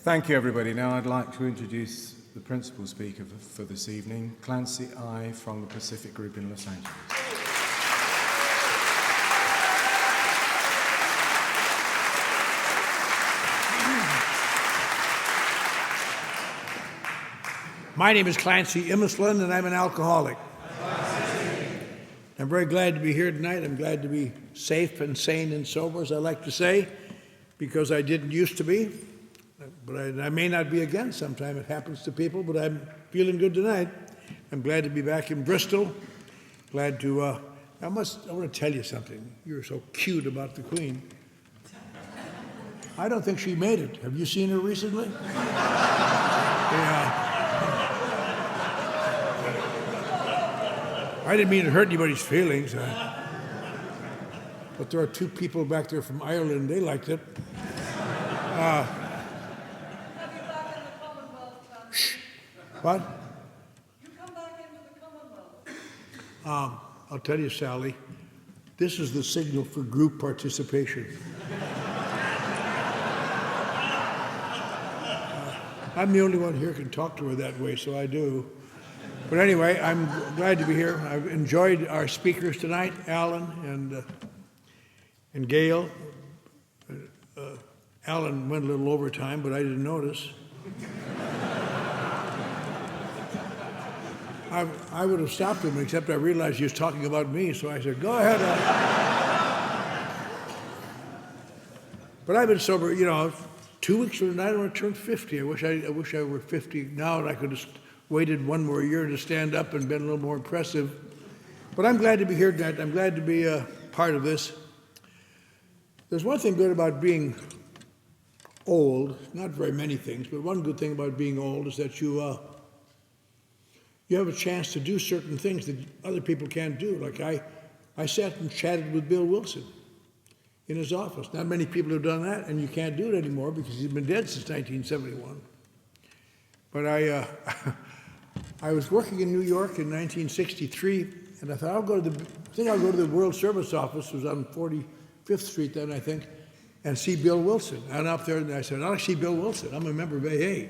Thank you, everybody. Now I'd like to introduce the principal speaker for this evening, Clancy I from the Pacific Group in Los Angeles. My name is Clancy Imislund, and I'm an alcoholic. I'm very glad to be here tonight. I'm glad to be safe and sane and sober, as I like to say, because I didn't used to be. But I may not be again sometime. It happens to people, but I'm feeling good tonight. I'm glad to be back in Bristol. Glad to, I want to tell you something. You're so cute about the Queen. I don't think she made it. Have you seen her recently? Yeah. I didn't mean to hurt anybody's feelings. But there are two people back there from Ireland. They liked it. What? You come back into the Commonwealth. I'll tell you, Sally, this is the signal for group participation. I'm the only one here who can talk to her that way, so I do. But anyway, I'm glad to be here. I've enjoyed our speakers tonight, Alan and Gail. Alan went a little overtime, but I didn't notice. I would have stopped him, except I realized he was talking about me, so I said, go ahead. But I've been sober, 2 weeks from tonight, I'm going to turn 50. I wish I were 50 now, and I could have waited one more year to stand up and been a little more impressive. But I'm glad to be here tonight. I'm glad to be a part of this. There's one thing good about being old, not very many things, but one good thing about being old is that you have a chance to do certain things that other people can't do. Like I sat and chatted with Bill Wilson in his office. Not many people have done that, and you can't do it anymore because he's been dead since 1971. But I was working in New York in 1963, and I thought I'll go to the World Service Office. It was on 45th Street then, I think, and see Bill Wilson. I went up there and I said, I'll see Bill Wilson. I'm a member of AA.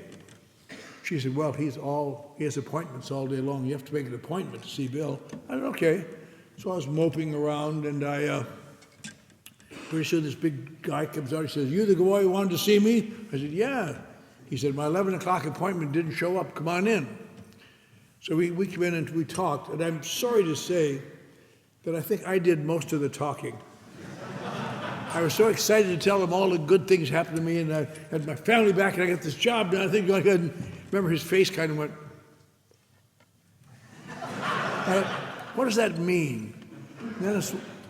She said, well, he has appointments all day long. You have to make an appointment to see Bill. I said, okay. So I was moping around, and pretty soon this big guy comes out. He says, you the guy who wanted to see me? I said, yeah. He said, my 11 o'clock appointment didn't show up. Come on in. So we came in and we talked, and I'm sorry to say that I think I did most of the talking. I was so excited to tell him all the good things happened to me, and I had my family back, and I got this job done. I think I could. Remember, his face kind of went, what does that mean? And then a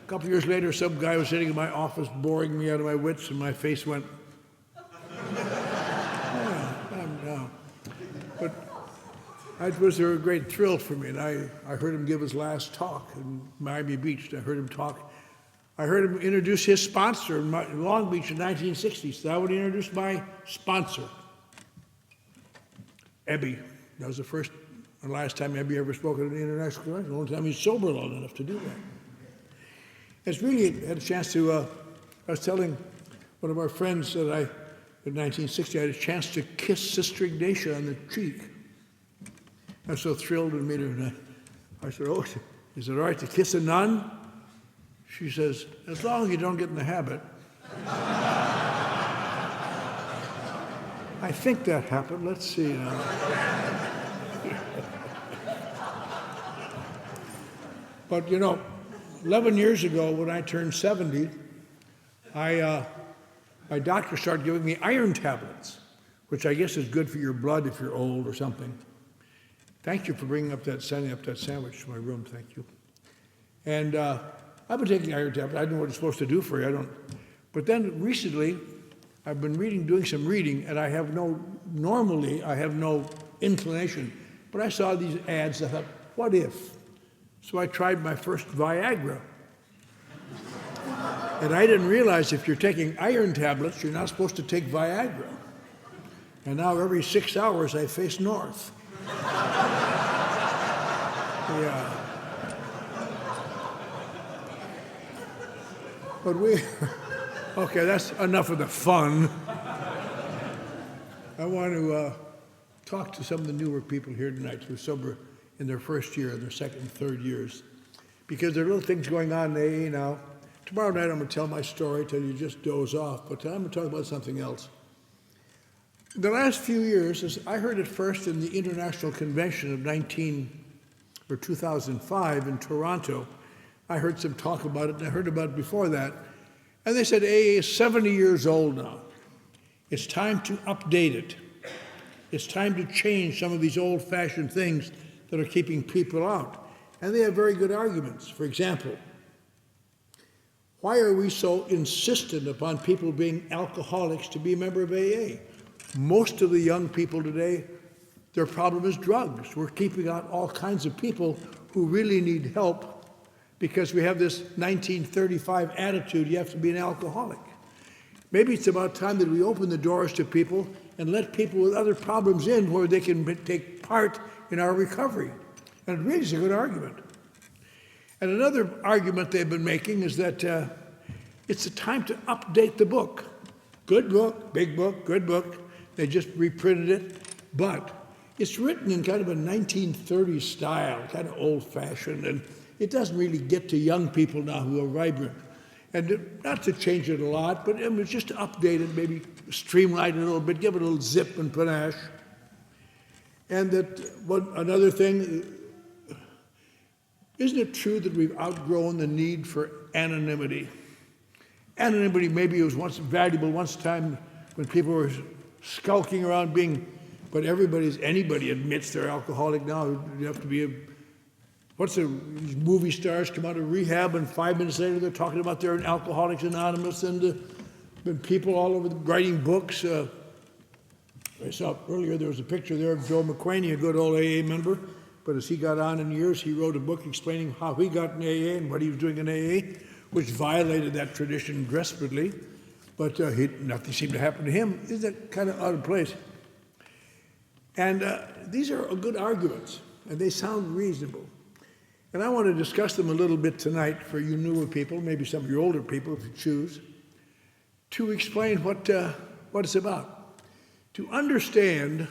couple of years later, some guy was sitting in my office boring me out of my wits, and my face went, But it was a great thrill for me, and I heard him give his last talk in Miami Beach. I heard him talk. I heard him introduce his sponsor in Long Beach in 1960. So I would introduce my sponsor, Ebby. That was the first and last time Ebby ever spoke at an international convention. The only time he's sober long enough to do that. It's really had a chance to, I was telling one of our friends that in 1960, I had a chance to kiss Sister Ignatia on the cheek. I was so thrilled to meet her, and I said, oh, is it all right to kiss a nun? She says, as long as you don't get in the habit. I think that happened. Let's see now. But 11 years ago when I turned 70, my doctor started giving me iron tablets, which I guess is good for your blood if you're old or something. Thank you for sending up that sandwich to my room. Thank you. And I've been taking iron tablets. I don't know what it's supposed to do for you. But then recently, I've been doing some reading, and normally I have no inclination. But I saw these ads, I thought, what if? So I tried my first Viagra. And I didn't realize if you're taking iron tablets, you're not supposed to take Viagra. And now every 6 hours, I face north. Yeah. But okay, that's enough of the fun. I want to talk to some of the newer people here tonight who are sober in their first year, their second and third years, because there are little things going on in AA now. Tomorrow night I'm going to tell my story till you just doze off, but I'm going to talk about something else. The last few years, I heard it first in the International Convention of 2005 in Toronto. I heard some talk about it, and I heard about it before that. And they said AA is 70 years old now. It's time to update it. It's time to change some of these old-fashioned things that are keeping people out. And they have very good arguments. For example, why are we so insistent upon people being alcoholics to be a member of AA? Most of the young people today, their problem is drugs. We're keeping out all kinds of people who really need help because we have this 1935 attitude, you have to be an alcoholic. Maybe it's about time that we open the doors to people and let people with other problems in where they can take part in our recovery. And it really is a good argument. And another argument they've been making is that it's a time to update the book. Good book, big book, good book. They just reprinted it. But it's written in kind of a 1930s style, kind of old-fashioned, and it doesn't really get to young people now who are vibrant. And not to change it a lot, but it's just to update it, maybe streamline it a little bit, give it a little zip and panache. And another thing, isn't it true that we've outgrown the need for anonymity? Anonymity maybe was once valuable once time when people were skulking around but anybody admits they're alcoholic now. You have to be these movie stars come out of rehab and 5 minutes later they're talking about they're in Alcoholics Anonymous and people all over writing books. I saw earlier there was a picture there of Joe McQuaney, a good old AA member, but as he got on in years, he wrote a book explaining how he got in AA and what he was doing in AA, which violated that tradition desperately, but nothing seemed to happen to him. Isn't that kind of out of place? And these are good arguments, and they sound reasonable. And I want to discuss them a little bit tonight for you newer people, maybe some of you older people if you choose, to explain what it's about. To understand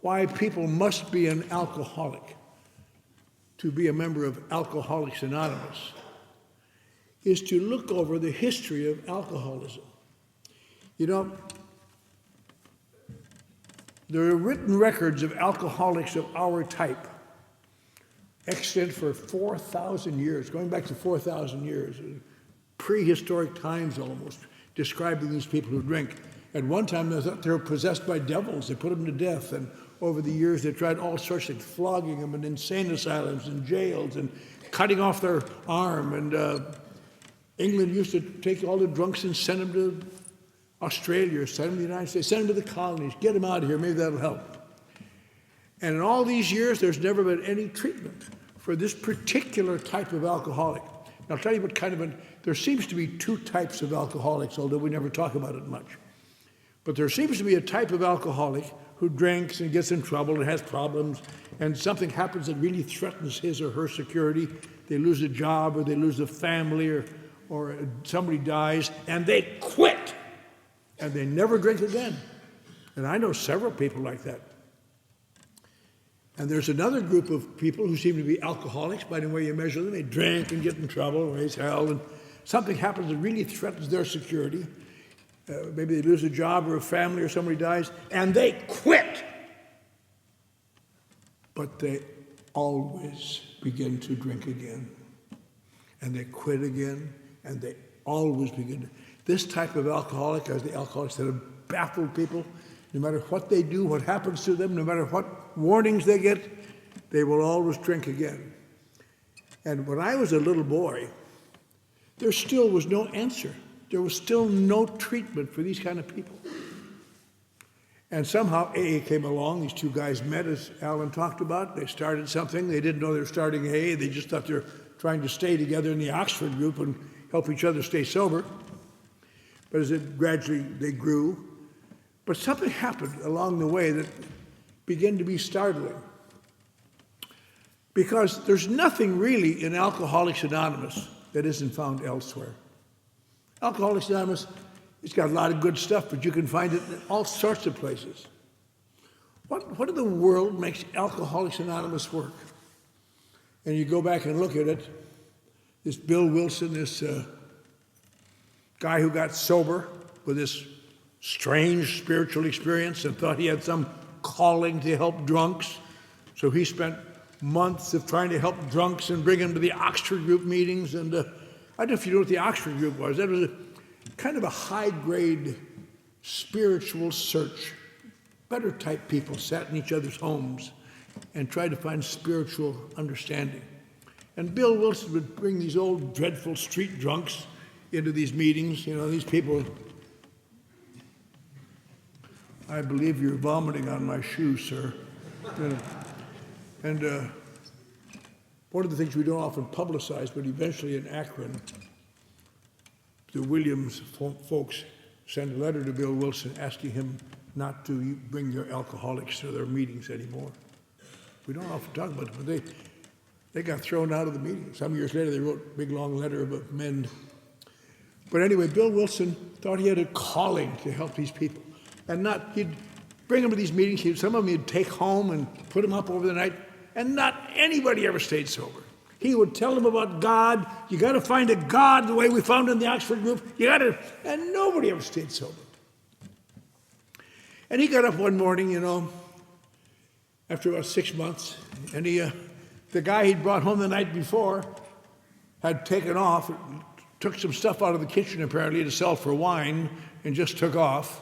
why people must be an alcoholic to be a member of Alcoholics Anonymous is to look over the history of alcoholism. You know, there are written records of alcoholics of our type extant for 4,000 years, going back to 4,000 years, prehistoric times almost, describing these people who drink. At one time, they thought they were possessed by devils. They put them to death, and over the years, they tried all sorts of things, flogging them in insane asylums and jails and cutting off their arm. And England used to take all the drunks and send them to Australia, send them to the United States, send them to the colonies, get them out of here, maybe that'll help. And in all these years, there's never been any treatment for this particular type of alcoholic. Now, I'll tell you what there seems to be two types of alcoholics, although we never talk about it much. But there seems to be a type of alcoholic who drinks and gets in trouble and has problems, and something happens that really threatens his or her security. They lose a job, or they lose a family, or somebody dies, and they quit, and they never drink again. And I know several people like that. And there's another group of people who seem to be alcoholics by the way you measure them. They drink and get in trouble, raise hell, and something happens that really threatens their security. Maybe they lose a job or a family or somebody dies, and they quit. But they always begin to drink again. And they quit again, and they always begin. This type of alcoholic, as the alcoholics that have baffled people, no matter what they do, what happens to them, no matter what warnings they get, they will always drink again. And when I was a little boy, there still was no answer. There was still no treatment for these kind of people. And somehow AA came along. These two guys met, as Alan talked about. They started something. They didn't know they were starting AA. They just thought they were trying to stay together in the Oxford group and help each other stay sober. But as it gradually they grew, but something happened along the way that began to be startling. Because there's nothing really in Alcoholics Anonymous that isn't found elsewhere. Alcoholics Anonymous It's got a lot of good stuff, but you can find it in all sorts of places. What in the world makes Alcoholics Anonymous work? And you go back and look at it, this Bill Wilson, this guy who got sober with this strange spiritual experience and thought he had some calling to help drunks. So he spent months of trying to help drunks and bring them to the Oxford group meetings. And I don't know if you know what the Oxford group was. That was kind of a high-grade spiritual search. Better type people sat in each other's homes and tried to find spiritual understanding. And Bill Wilson would bring these old dreadful street drunks into these meetings. You know, these people, I believe you're vomiting on my shoes, sir. You know, and one of the things we don't often publicize, but eventually in Akron, the Williams folks sent a letter to Bill Wilson asking him not to bring their alcoholics to their meetings anymore. We don't often talk about it, but they got thrown out of the meeting. Some years later, they wrote a big, long letter about men. But anyway, Bill Wilson thought he had a calling to help these people. And he'd bring them to these meetings. Some of them he'd take home and put them up over the night. And not anybody ever stayed sober. He would tell them about God. You got to find a God the way we found in the Oxford group. And nobody ever stayed sober. And he got up one morning, you know, after about 6 months, and the guy he'd brought home the night before had taken off, took some stuff out of the kitchen apparently to sell for wine, and just took off.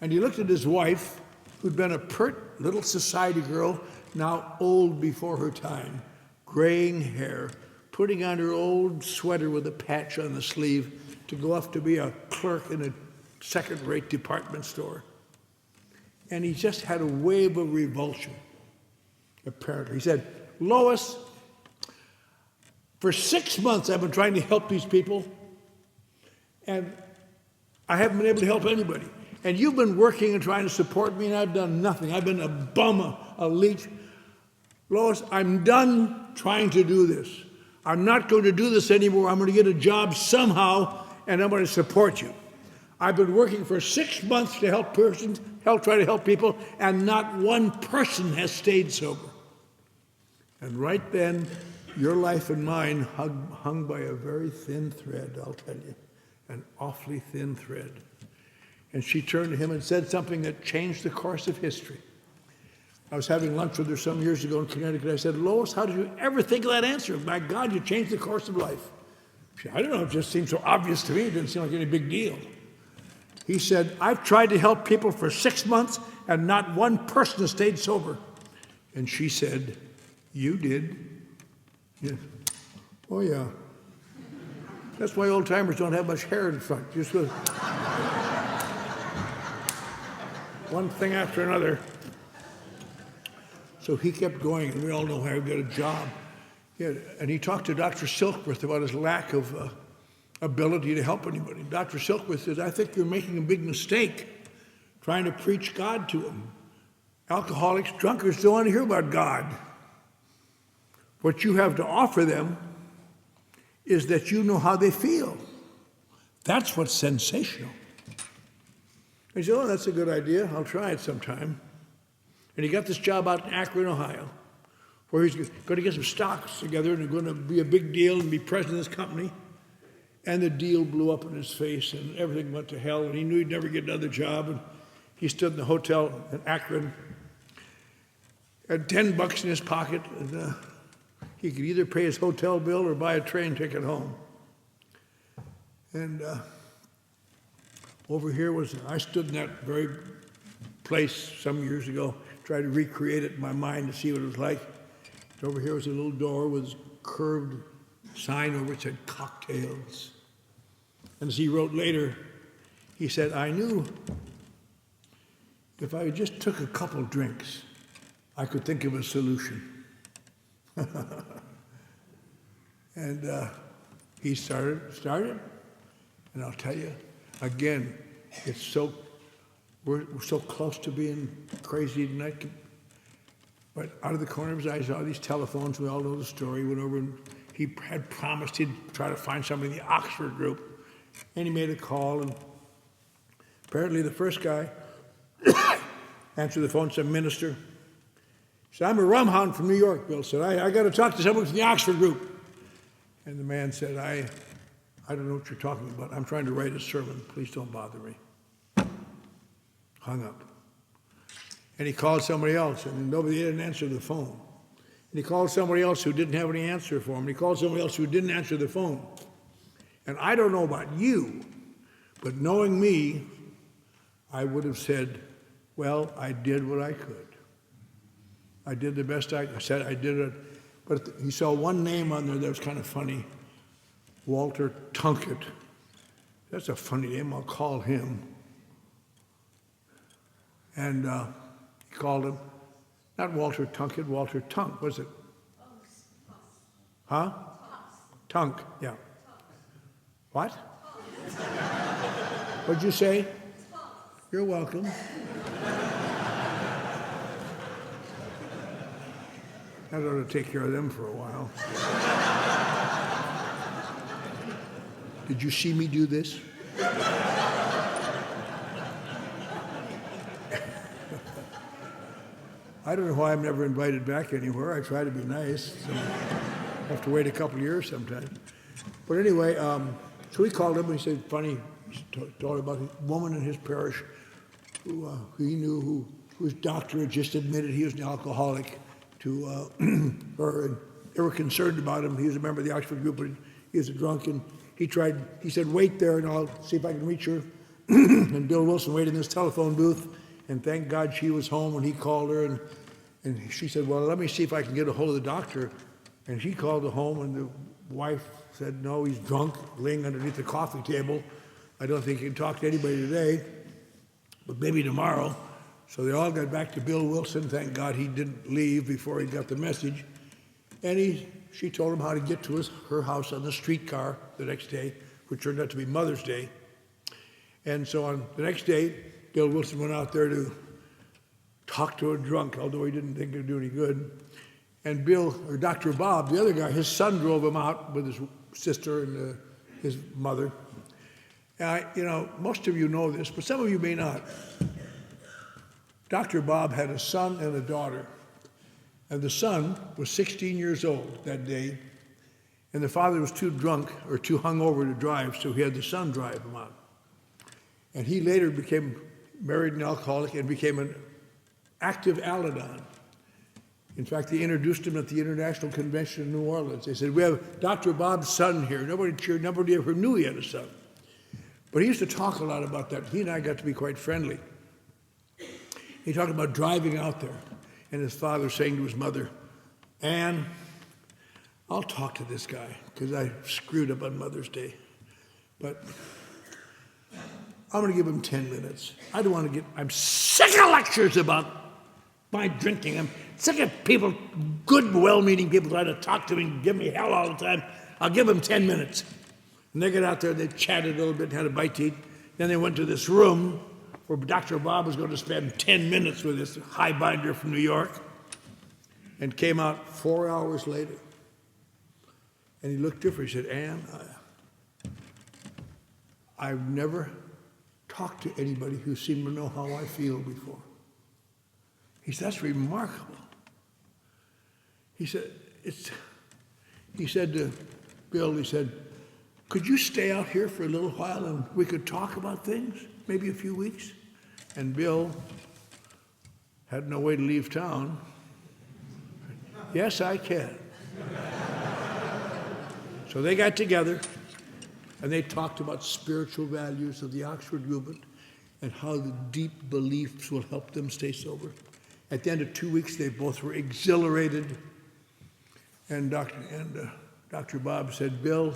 And he looked at his wife, who'd been a pert little society girl, now old before her time, graying hair, putting on her old sweater with a patch on the sleeve to go off to be a clerk in a second-rate department store. And he just had a wave of revulsion, apparently. He said, Lois, for 6 months I've been trying to help these people, and I haven't been able to help anybody. And you've been working and trying to support me, and I've done nothing. I've been a bum, a leech. Lois, I'm done trying to do this. I'm not going to do this anymore. I'm going to get a job somehow, and I'm going to support you. I've been working for 6 months to try to help people, and not one person has stayed sober. And right then, your life and mine hung by a very thin thread, I'll tell you, an awfully thin thread. And she turned to him and said something that changed the course of history. I was having lunch with her some years ago in Connecticut. I said, Lois, how did you ever think of that answer? My God, you changed the course of life. She said, I don't know, it just seemed so obvious to me. It didn't seem like any big deal. He said, I've tried to help people for 6 months, and not one person has stayed sober. And she said, you did? Yes. Oh, yeah. That's why old-timers don't have much hair in front. Just go one thing after another. So he kept going, and we all know how he got a job. And he talked to Dr. Silkworth about his lack of ability to help anybody. Dr. Silkworth says, I think you're making a big mistake trying to preach God to them. Alcoholics, drunkards don't want to hear about God. What you have to offer them is that you know how they feel. That's what's sensational. He said, oh, that's a good idea. I'll try it sometime. And he got this job out in Akron, Ohio, where he's going to get some stocks together and it's going to be a big deal and be president of this company. And the deal blew up in his face and everything went to hell, and he knew he'd never get another job. And he stood in the hotel in Akron, had $10 in his pocket, and he could either pay his hotel bill or buy a train ticket home. And over here I stood in that very place some years ago, tried to recreate it in my mind to see what it was like. And over here was a little door with a curved sign over it said cocktails. And as he wrote later, he said, I knew if I just took a couple drinks, I could think of a solution. And he started, and I'll tell you, again, we're so close to being crazy tonight. But out of the corner of his eye, I saw these telephones. We all know the story. Went over and he had promised he'd try to find somebody in the Oxford group. And he made a call, and apparently the first guy answered the phone, some minister. He said, I'm a rum hound from New York, Bill said. I got to talk to someone from the Oxford group. And the man said, I don't know what you're talking about. I'm trying to write a sermon. Please don't bother me. Hung up. And he called somebody else, and nobody didn't answer the phone. And he called somebody else who didn't have any answer for him. And he called somebody else who didn't answer the phone. And I don't know about you, but knowing me, I would have said, well, I did what I could. I did the best I said. I did it. But he saw one name on there that was kind of funny, Walter Tunkett. That's a funny name. I'll call him. And he called him, not Walter Tunkett, Walter Tunk, was it? Huh? Tunk, yeah. What? What'd you say? You're welcome. I ought to take care of them for a while. Did you see me do this? I don't know why I'm never invited back anywhere. I try to be nice. So I have to wait a couple of years sometimes. But anyway, so he called him and he said, funny, he told about a woman in his parish who he knew whose doctor had just admitted he was an alcoholic to her, and they were concerned about him. He was a member of the Oxford group, but he was a drunk, and he said, wait there and I'll see if I can reach her. And Bill Wilson waited in this telephone booth, and thank God she was home when he called her, and she said, well, let me see if I can get a hold of the doctor. And she called the home, and the wife said, no, he's drunk, laying underneath the coffee table. I don't think he can talk to anybody today, but maybe tomorrow. So they all got back to Bill Wilson. Thank God he didn't leave before he got the message. And she told him how to get to her house on the streetcar the next day, which turned out to be Mother's Day. And so on the next day, Bill Wilson went out there to talk to a drunk, although he didn't think it would do any good. And Dr. Bob, the other guy, his son drove him out with his sister and his mother. And most of you know this, but some of you may not. Dr. Bob had a son and a daughter, and the son was 16 years old that day, and the father was too drunk or too hungover to drive, so he had the son drive him out. And he later became married an alcoholic and became an active Al-Anon. In fact, they introduced him at the International Convention in New Orleans. They said, we have Dr. Bob's son here. Nobody cheered, nobody ever knew he had a son. But he used to talk a lot about that. He and I got to be quite friendly. He talked about driving out there and his father saying to his mother, Ann, I'll talk to this guy because I screwed up on Mother's Day. But I'm going to give him 10 minutes. I'm sick of lectures about my drinking. I'm sick of people, good, well-meaning people trying to talk to me and give me hell all the time. I'll give them 10 minutes. And they got out there, they chatted a little bit, had a bite to eat. Then they went to this room where Dr. Bob was going to spend 10 minutes with this highbinder from New York, and came out 4 hours later. And he looked different. He said, Ann, I've never talked to anybody who seemed to know how I feel before. He said, that's remarkable. He said to Bill, he said, could you stay out here for a little while and we could talk about things, maybe a few weeks? And Bill had no way to leave town. Yes, I can. So they got together and they talked about spiritual values of the Oxford movement and how the deep beliefs will help them stay sober. At the end of 2 weeks, they both were exhilarated. And Dr. Bob said, Bill,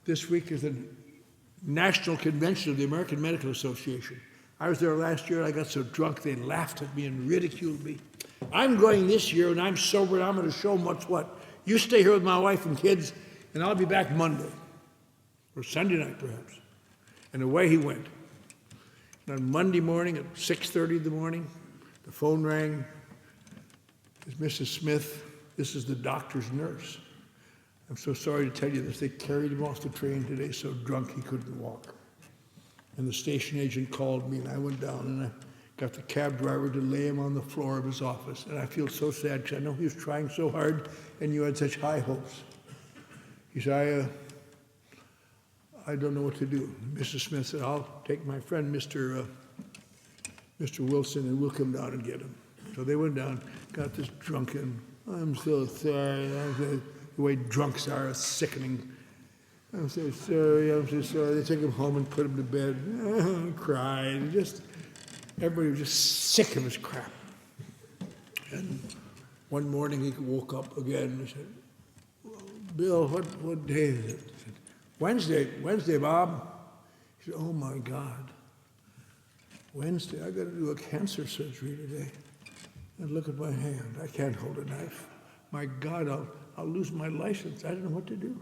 this week is the National Convention of the American Medical Association. I was there last year, and I got so drunk they laughed at me and ridiculed me. I'm going this year, and I'm sober, and I'm going to show them what's what. You stay here with my wife and kids, and I'll be back Monday, or Sunday night, perhaps. And away he went. And on Monday morning at 6:30 in the morning, the phone rang. It's Mrs. Smith. This is the doctor's nurse. I'm so sorry to tell you this. They carried him off the train today so drunk he couldn't walk. And the station agent called me, and I went down and I got the cab driver to lay him on the floor of his office. And I feel so sad because I know he was trying so hard and you had such high hopes. He said, I don't know what to do. Mrs. Smith said, I'll take my friend, Mr. Wilson, and we'll come down and get him. So they went down, got this drunken, I'm so sorry. The way drunks are, it's sickening. I'm so sorry, I'm so sorry. They took him home and put him to bed. Cried. Everybody was just sick of his crap. And one morning he woke up again and said, well, Bill, what day is it? I said, Wednesday, Bob. He said, oh my God. Wednesday, I got to do a cancer surgery today. And look at my hand. I can't hold a knife. My God, I'll lose my license. I don't know what to do.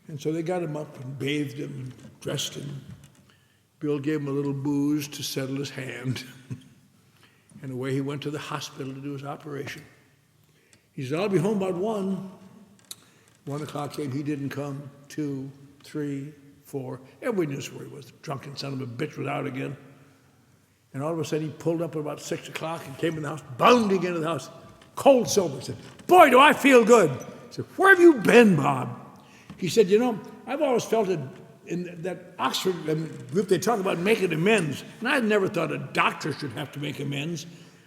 And so they got him up and bathed him and dressed him. Bill gave him a little booze to settle his hand. And away he went to the hospital to do his operation. He said, I'll be home about 1. 1 o'clock came, he didn't come. 2, 3, 4. Everybody knew where he was. The drunken son of a bitch was out again. And all of a sudden he pulled up at about 6 o'clock and came in the house, bounding into the house, cold sober. He said, boy, do I feel good. I said, where have you been, Bob? He said, I've always felt it in that Oxford group, they talk about making amends. And I never thought a doctor should have to make amends.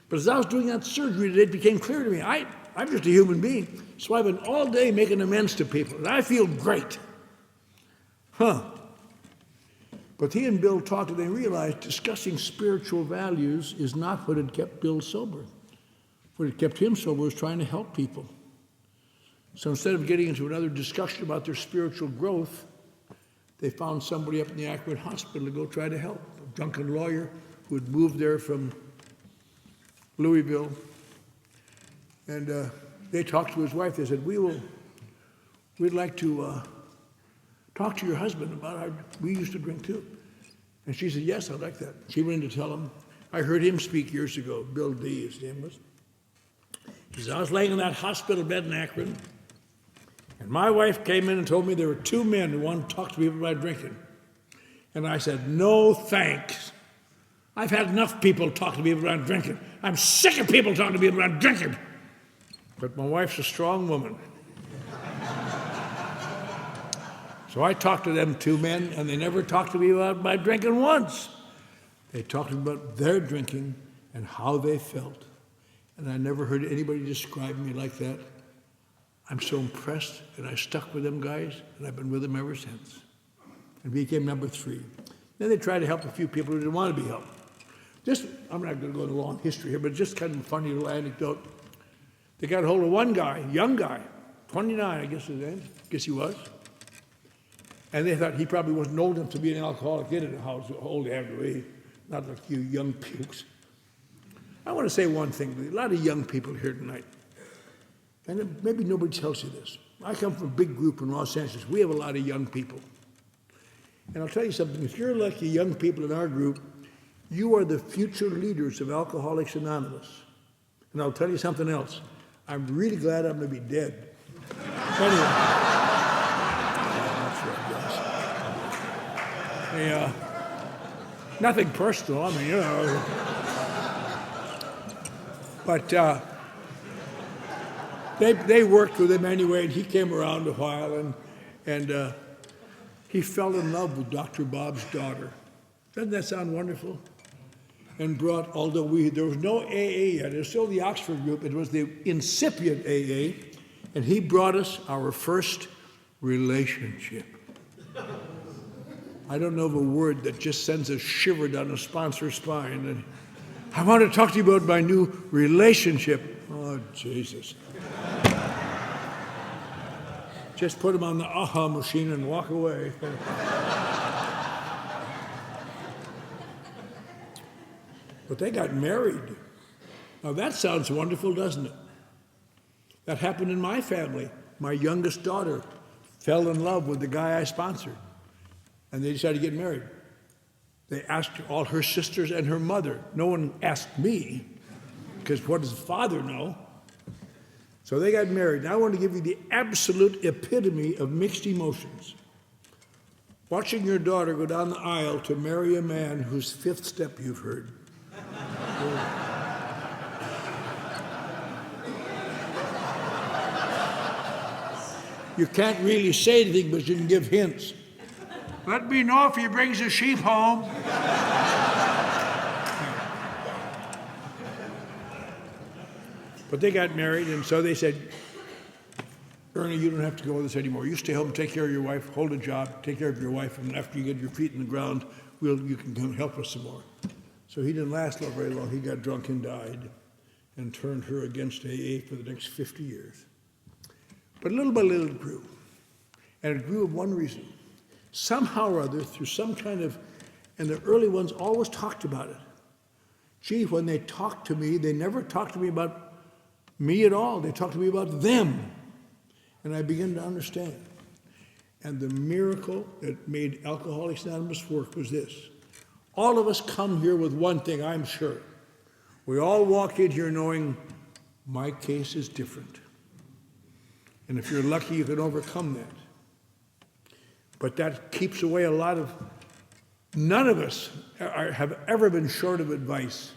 But as I was doing that surgery today, it became clear to me, I'm just a human being. So I've been all day making amends to people, and I feel great. But he and Bill talked and they realized discussing spiritual values is not what had kept Bill sober. What had kept him sober was trying to help people. So instead of getting into another discussion about their spiritual growth, they found somebody up in the Akron hospital to go try to help, a drunken lawyer who had moved there from Louisville. And they talked to his wife. They said, we'd like to talk to your husband about how we used to drink too. And she said, yes, I'd like that. She went in to tell him. I heard him speak years ago, Bill D, his name was. He said, I was laying in that hospital bed in Akron, and my wife came in and told me there were 2 men who wanted to talk to people about drinking. And I said, no thanks. I've had enough people talk to people about drinking. I'm sick of people talking to people about drinking. But my wife's a strong woman. So I talked to them 2 men, and they never talked to me about my drinking once. They talked about their drinking and how they felt. And I never heard anybody describe me like that. I'm so impressed, and I stuck with them guys, and I've been with them ever since. And became number 3. Then they tried to help a few people who didn't want to be helped. I'm not going to go into a long history here, but just kind of a funny little anecdote. They got a hold of one guy, young guy, 29, I guess his name, he was. And they thought he probably wasn't old enough to be an alcoholic yet, and how old he had to be, not like you young pukes. I want to say one thing. A lot of young people here tonight, and maybe nobody tells you this. I come from a big group in Los Angeles. We have a lot of young people. And I'll tell you something. If you're like the young people in our group, you are the future leaders of Alcoholics Anonymous. And I'll tell you something else. I'm really glad I'm going to be dead. Anyway. Nothing personal, I mean, But they worked with him anyway, and he came around a while, and he fell in love with Dr. Bob's daughter. Doesn't that sound wonderful? And brought, although there was no AA yet, it was still the Oxford group, it was the incipient AA, and he brought us our first relationship. I don't know of a word that just sends a shiver down a sponsor's spine. And I want to talk to you about my new relationship. Oh, Jesus. Just put him on the aha machine and walk away. But they got married. Now that sounds wonderful, doesn't it? That happened in my family. My youngest daughter fell in love with the guy I sponsored, and they decided to get married. They asked all her sisters and her mother. No one asked me, because what does the father know? So they got married. Now I want to give you the absolute epitome of mixed emotions. Watching your daughter go down the aisle to marry a man whose fifth step you've heard. You can't really say anything, but you can give hints. Let me know if he brings a sheep home. But they got married, and so they said, Ernie, you don't have to go with us anymore. You stay home, take care of your wife, hold a job, take care of your wife, and after you get your feet in the ground, you can come help us some more. So he didn't last very long. He got drunk and died and turned her against AA for the next 50 years. But little by little it grew. And it grew of one reason. Somehow or other, through some kind of, and the early ones always talked about it. Gee, when they talked to me, they never talked to me about me at all. They talked to me about them. And I began to understand. And the miracle that made Alcoholics Anonymous work was this. All of us come here with one thing, I'm sure. We all walk in here knowing my case is different. And if you're lucky, you can overcome that. But that keeps away a lot of, none of us have ever been short of advice.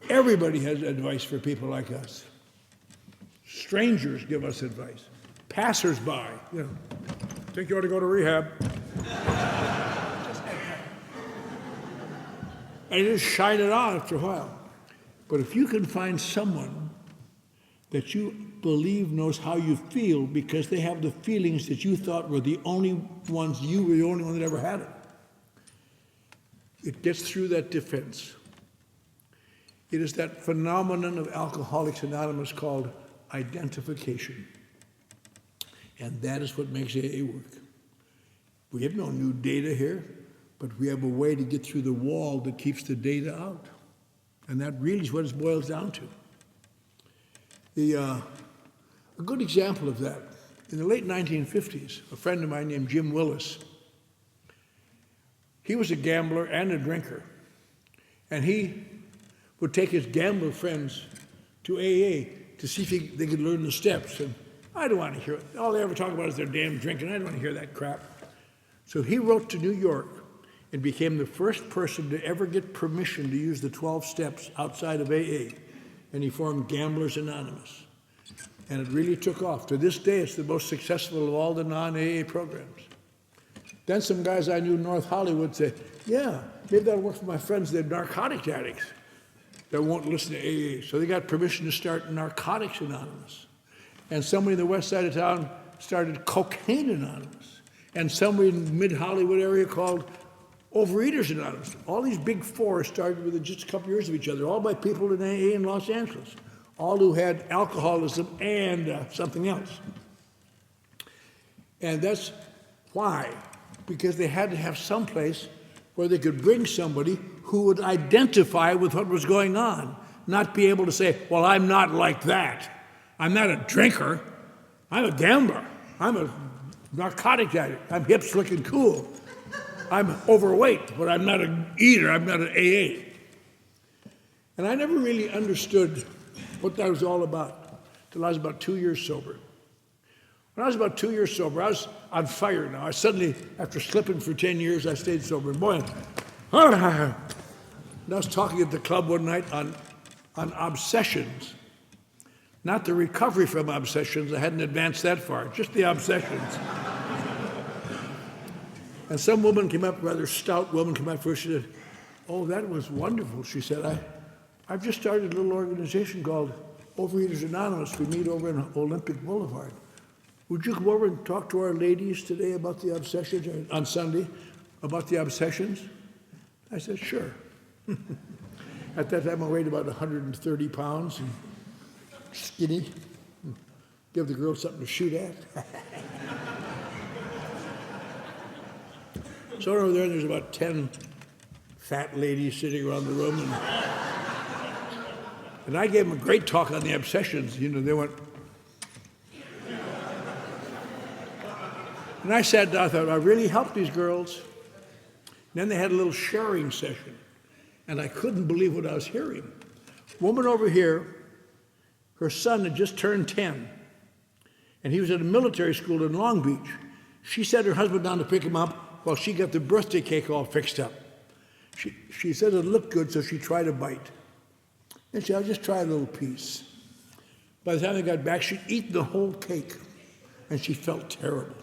Everybody has advice for people like us. Strangers give us advice. Passers-by, think you ought to go to rehab. And you just shine it on after a while. But if you can find someone that you believe knows how you feel because they have the feelings that you thought were the only ones, you were the only one that ever had it, it gets through that defense. It is that phenomenon of Alcoholics Anonymous called identification. And that is what makes AA work. We have no new data here, but we have a way to get through the wall that keeps the data out. And that really is what it boils down to. A good example of that, in the late 1950s, a friend of mine named Jim Willis, he was a gambler and a drinker. And he would take his gambler friends to AA to see if they could learn the steps. And I don't want to hear it. All they ever talk about is their damn drinking. I don't want to hear that crap. So he wrote to New York and became the first person to ever get permission to use the 12 steps outside of AA. And he formed Gamblers Anonymous. And it really took off. To this day, it's the most successful of all the non-AA programs. Then some guys I knew in North Hollywood said, yeah, maybe that'll work for my friends, they're narcotic addicts that won't listen to AA. So they got permission to start Narcotics Anonymous. And somebody in the west side of town started Cocaine Anonymous. And somebody in the mid-Hollywood area called Overeaters Anonymous. All these big four started within just a couple years of each other, all by people in AA in Los Angeles, all who had alcoholism and something else. And that's why, because they had to have some place where they could bring somebody who would identify with what was going on, not be able to say, well, I'm not like that. I'm not a drinker. I'm a gambler. I'm a narcotic addict. I'm hip, slick, and cool. I'm overweight, but I'm not an eater. I'm not an AA. And I never really understood what that was all about till I was about 2 years sober. When I was about 2 years sober, I was on fire now. I suddenly, after slipping for 10 years, I stayed sober. And boy, and I was talking at the club one night on obsessions. Not the recovery from obsessions. I hadn't advanced that far. Just the obsessions. And some woman came up, rather stout woman came up first. She said, oh, that was wonderful. She said, I've just started a little organization called Overeaters Anonymous. We meet over in Olympic Boulevard. Would you come over and talk to our ladies today about the obsessions, on Sunday, about the obsessions? I said, sure. At that time, I weighed about 130 pounds and skinny. Give the girls something to shoot at. So over there, there's about 10 fat ladies sitting around the room. And I gave them a great talk on the obsessions. You know, they went. And I sat down, I thought, I really helped these girls. And then they had a little sharing session. And I couldn't believe what I was hearing. Woman over here Her son had just turned 10, and he was at a military school in Long Beach. She sent her husband down to pick him up while she got the birthday cake all fixed up. She said it looked good, so she tried a bite. And she said, I'll just try a little piece. By the time they got back, she'd eaten the whole cake, and she felt terrible.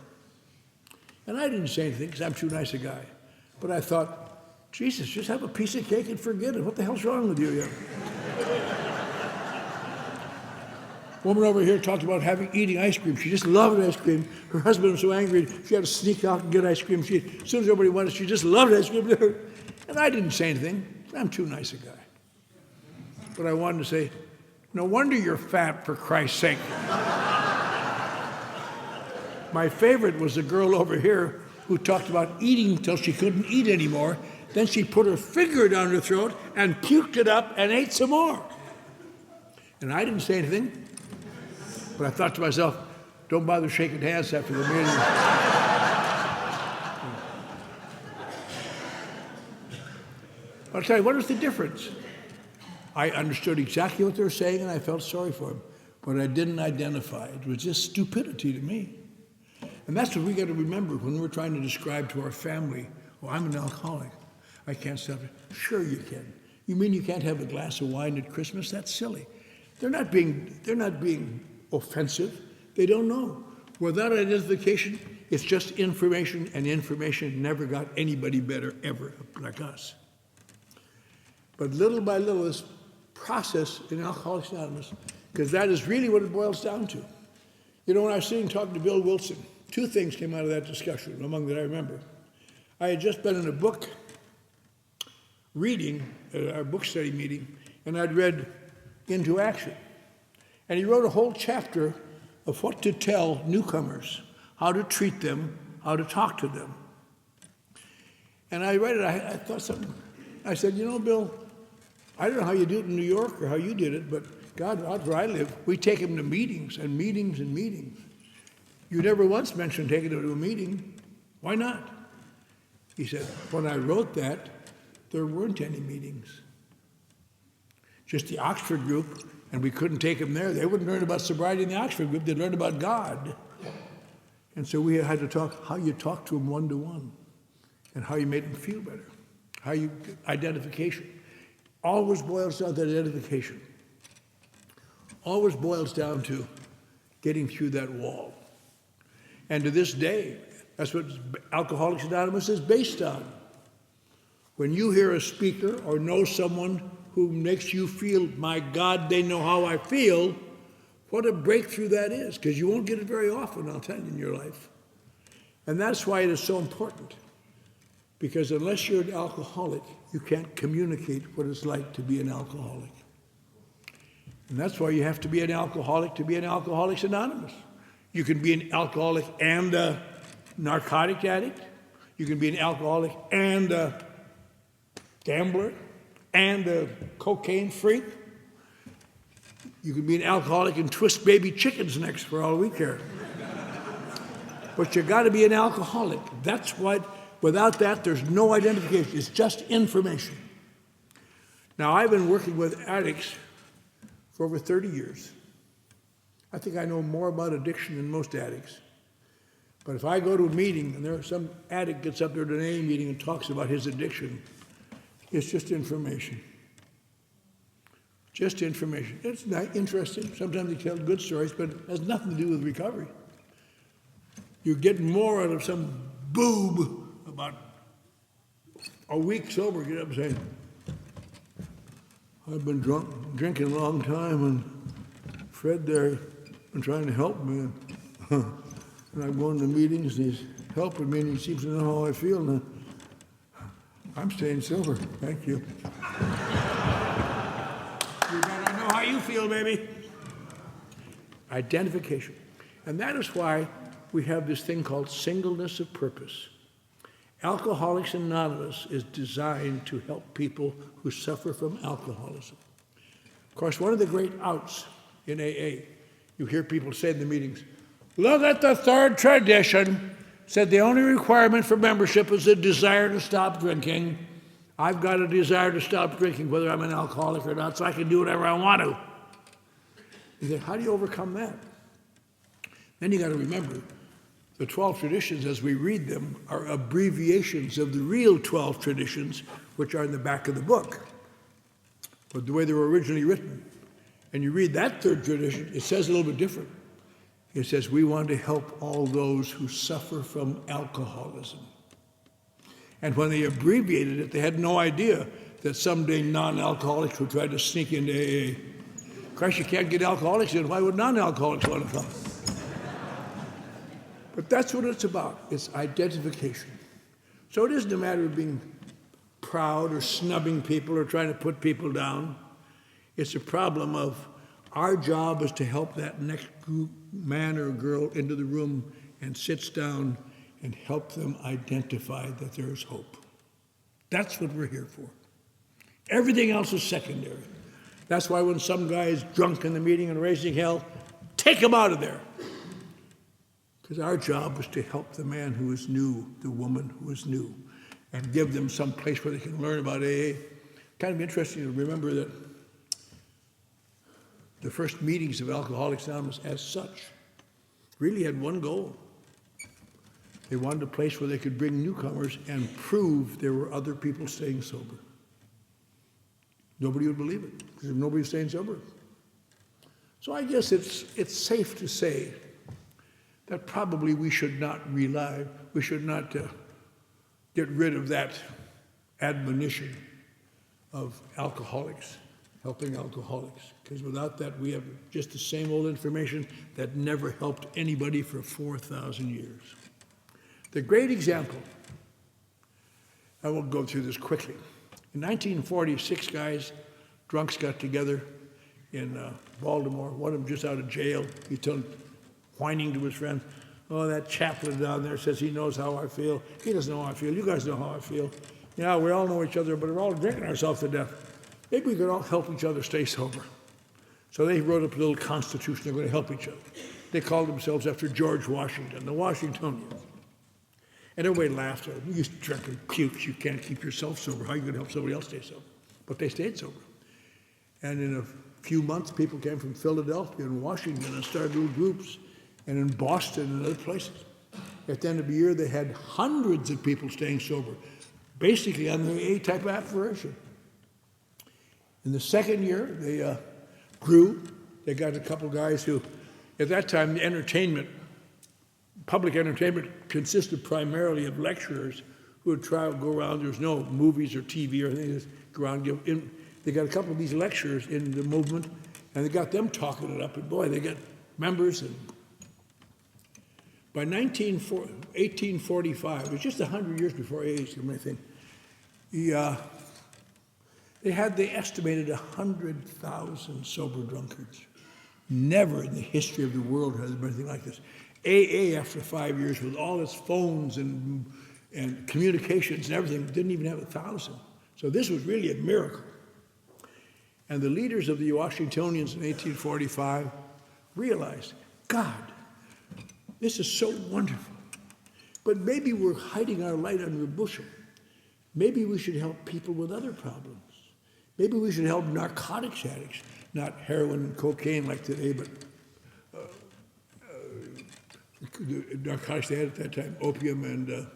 And I didn't say anything because I'm too nice a guy. But I thought, Jesus, just have a piece of cake and forget it. What the hell's wrong with you? Woman over here talked about eating ice cream. She just loved ice cream. Her husband was so angry, she had to sneak out and get ice cream. As soon as everybody wanted, she just loved ice cream. And I didn't say anything. I'm too nice a guy. But I wanted to say, no wonder you're fat, for Christ's sake. My favorite was the girl over here who talked about eating till she couldn't eat anymore. Then she put her finger down her throat and puked it up and ate some more. And I didn't say anything. But I thought to myself, don't bother shaking hands after the meeting. I'll tell you, what was the difference? I understood exactly what they were saying, and I felt sorry for them. But I didn't identify. It was just stupidity to me. And that's what we got to remember when we're trying to describe to our family, oh, I'm an alcoholic. I can't stop it. Sure you can. You mean you can't have a glass of wine at Christmas? That's silly. They're not being offensive. They don't know. Without identification, it's just information, and information never got anybody better ever like us. But little by little, this process in Alcoholics Anonymous, because that is really what it boils down to. You know, when I was sitting talking to Bill Wilson, two things came out of that discussion, among that I remember. I had just been in a book reading at our book study meeting, and I'd read Into Action. And he wrote a whole chapter of what to tell newcomers, how to treat them, how to talk to them. And I read it, I thought something. I said, you know, Bill, I don't know how you do it in New York or how you did it, but God, out where I live, we take them to meetings and meetings and meetings. You never once mentioned taking them to a meeting. Why not? He said, when I wrote that, there weren't any meetings. Just the Oxford group, and we couldn't take them there. They wouldn't learn about sobriety in the Oxford group. They'd learn about God. And so we had to talk how you talk to them one-to-one and how you made them feel better. How you, identification. Always boils down to identification. Always boils down to getting through that wall. And to this day, that's what Alcoholics Anonymous is based on. When you hear a speaker or know someone who makes you feel, my God, they know how I feel, what a breakthrough that is, because you won't get it very often, I'll tell you, in your life. And that's why it is so important. Because unless you're an alcoholic, you can't communicate what it's like to be an alcoholic. And that's why you have to be an alcoholic to be an Alcoholics Anonymous. You can be an alcoholic and a narcotic addict. You can be an alcoholic and a gambler and a cocaine freak. You can be an alcoholic and twist baby chickens' necks for all we care. But you got to be an alcoholic. That's what. Without that, there's no identification. It's just information. Now, I've been working with addicts for over 30 years. I think I know more about addiction than most addicts. But if I go to a meeting and there's some addict gets up there at an AA meeting and talks about his addiction, it's just information. Just information. It's not interesting. Sometimes they tell good stories, but it has nothing to do with recovery. You get more out of some boob about a week sober, get up and say, I've been drinking a long time, and Fred there been trying to help me. And I'm going to meetings, and he's helping me, and he seems to know how I feel, and I'm staying sober. Thank you. You better know how you feel, baby. Identification. And that is why we have this thing called singleness of purpose. Alcoholics Anonymous is designed to help people who suffer from alcoholism. Of course, one of the great outs in AA, you hear people say in the meetings, look at the third tradition, said the only requirement for membership is a desire to stop drinking. I've got a desire to stop drinking, whether I'm an alcoholic or not, so I can do whatever I want to. And then how do you overcome that? Then you got to remember, the 12 traditions, as we read them, are abbreviations of the real 12 traditions, which are in the back of the book, but the way they were originally written. And you read that third tradition, it says a little bit different. It says, we want to help all those who suffer from alcoholism. And when they abbreviated it, they had no idea that someday non-alcoholics would try to sneak into AA. Christ, you can't get alcoholics in, why would non-alcoholics want to come? But that's what it's about. It's identification. So it isn't a matter of being proud or snubbing people or trying to put people down. It's a problem of our job is to help that next group, man or girl into the room and sits down and help them identify that there is hope. That's what we're here for. Everything else is secondary. That's why when some guy is drunk in the meeting and raising hell, take him out of there. Because our job is to help the man who is new, the woman who is new, and give them some place where they can learn about AA. Kind of interesting to remember that the first meetings of Alcoholics Anonymous as such really had one goal. They wanted a place where they could bring newcomers and prove there were other people staying sober. Nobody would believe it, because nobody's staying sober. So I guess it's safe to say that probably we should not get rid of that admonition of alcoholics, helping alcoholics, because without that we have just the same old information that never helped anybody for 4,000 years. The great example, I won't go through this quickly. In 1946, guys, drunks got together in Baltimore. One of them just out of jail. He told, whining to his friend, oh, that chaplain down there says he knows how I feel. He doesn't know how I feel. You guys know how I feel. Yeah, we all know each other, but we're all drinking ourselves to death. Maybe we could all help each other stay sober. So they wrote up a little constitution. They're going to help each other. They called themselves after George Washington, the Washingtonians. And everybody laughed at them. You drink and puke. You can't keep yourself sober. How are you going to help somebody else stay sober? But they stayed sober. And in a few months, people came from Philadelphia and Washington and started little groups, and in Boston and other places. At the end of the year, they had hundreds of people staying sober, basically on the A-type aspiration. In the second year, they grew. They got a couple guys who, at that time, the public entertainment consisted primarily of lecturers who would go around. There was no movies or TV or anything. Just go around. They got a couple of these lecturers in the movement, and they got them talking it up. And boy, they got members. And by 1845, it was just 100 years before AA came, I think, they estimated 100,000 sober drunkards. Never in the history of the world has there been anything like this. AA, after 5 years, with all its phones and communications and everything, didn't even have 1,000. So this was really a miracle. And the leaders of the Washingtonians in 1845 realized, God, this is so wonderful, but maybe we're hiding our light under a bushel. Maybe we should help people with other problems. Maybe we should help narcotics addicts, not heroin and cocaine like today, but the narcotics they had at that time, opium and, can't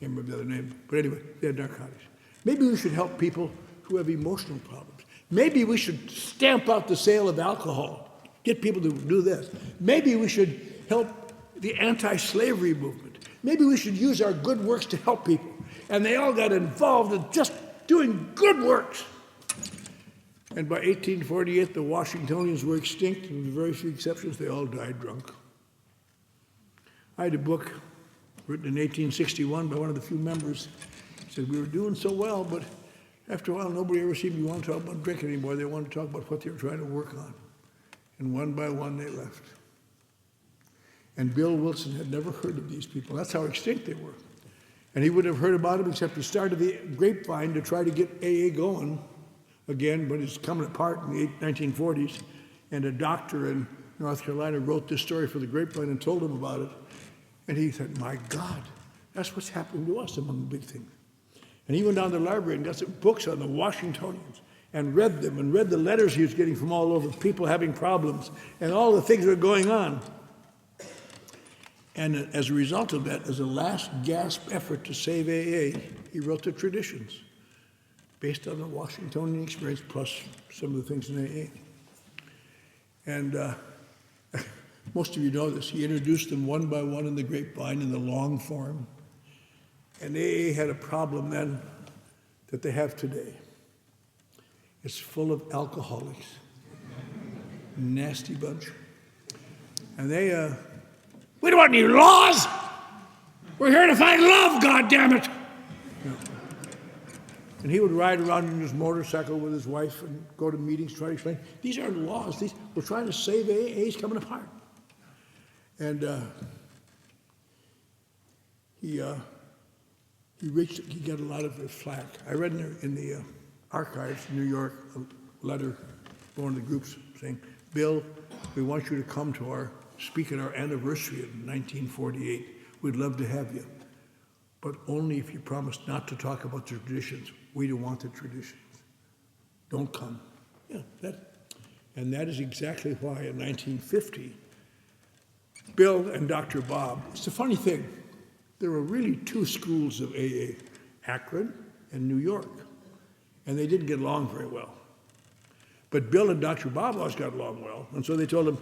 remember the other name, but anyway, they had narcotics. Maybe we should help people who have emotional problems. Maybe we should stamp out the sale of alcohol, get people to do this. Maybe we should help the anti-slavery movement. Maybe we should use our good works to help people. And they all got involved in just doing good works. And by 1848, the Washingtonians were extinct, with very few exceptions. They all died drunk. I had a book written in 1861 by one of the few members. He said, we were doing so well, but after a while, nobody ever seemed to want to talk about drinking anymore. They wanted to talk about what they were trying to work on. And one by one, they left. And Bill Wilson had never heard of these people. That's how extinct they were. And he wouldn't have heard about them except he started the grapevine to try to get AA going again, but it's coming apart in the 1940s. And a doctor in North Carolina wrote this story for the grapevine and told him about it. And he said, my God, that's what's happening to us among the big things. And he went down to the library and got some books on the Washingtonians. and read them and read the letters he was getting from all over, people having problems, and all the things that were going on. And as a result of that, as a last gasp effort to save AA, he wrote the traditions based on the Washingtonian experience plus some of the things in AA. And most of you know this. He introduced them one by one in the grapevine in the long form. And AA had a problem then that they have today. It's full of alcoholics. Nasty bunch. And they, we don't want any laws! We're here to find love, goddammit! Yeah. And he would ride around in his motorcycle with his wife and go to meetings, try to explain, these aren't laws, we're trying to save AA, it's coming apart. And he got a lot of flack. I read in the archives in New York a letter from one of the groups saying, Bill, we want you to come to speak at our anniversary in 1948. We'd love to have you, but only if you promise not to talk about the traditions. We don't want the traditions. Don't come. Yeah, and that is exactly why in 1950, Bill and Dr. Bob, it's a funny thing, there were really two schools of AA, Akron and New York, and they didn't get along very well. But Bill and Dr. Bob always got along well, and so they told him,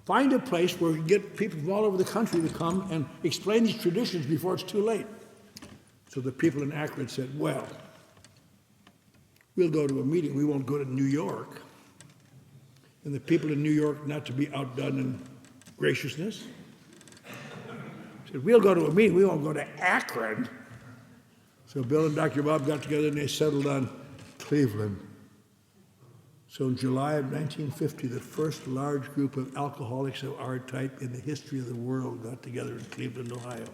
find a place where we can get people from all over the country to come and explain these traditions before it's too late. So the people in Akron said, well, we'll go to a meeting, we won't go to New York. And the people in New York, not to be outdone in graciousness, said, we'll go to a meeting, we won't go to Akron. So Bill and Dr. Bob got together and they settled on Cleveland. So in July of 1950, the first large group of alcoholics of our type in the history of the world got together in Cleveland, Ohio.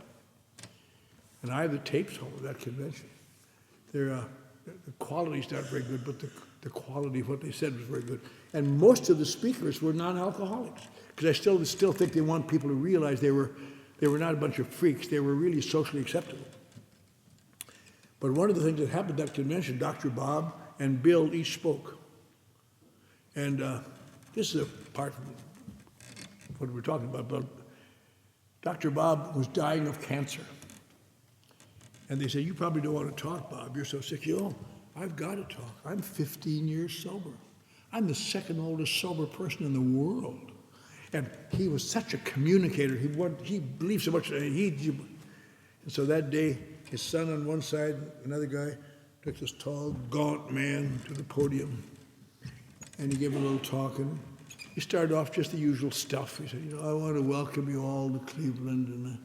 And I have the tapes home of that convention. The quality's not very good, but the quality of what they said was very good. And most of the speakers were non-alcoholics, because I still think they want people to realize they were not a bunch of freaks. They were really socially acceptable. But one of the things that happened at that convention, Dr. Bob and Bill each spoke. And this is a part of what we're talking about. But Dr. Bob was dying of cancer. And they said, you probably don't want to talk, Bob. You're so sick. You know, I've got to talk. I'm 15 years sober. I'm the second oldest sober person in the world. And he was such a communicator. He believed so much. And so that day, his son on one side, another guy, took this tall, gaunt man to the podium. And he gave a little talk, and he started off just the usual stuff. He said, I want to welcome you all to Cleveland, and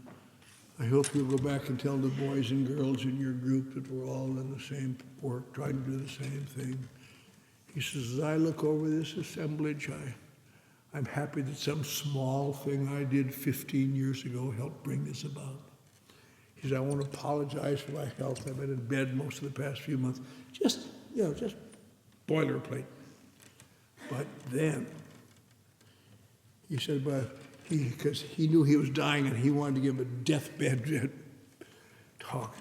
I hope you'll go back and tell the boys and girls in your group that we're all in the same work, trying to do the same thing. He says, as I look over this assemblage, I'm happy that some small thing I did 15 years ago helped bring this about. He says, I want to apologize for my health. I've been in bed most of the past few months. Just boilerplate. But then, he said, because he knew he was dying and he wanted to give a deathbed talk.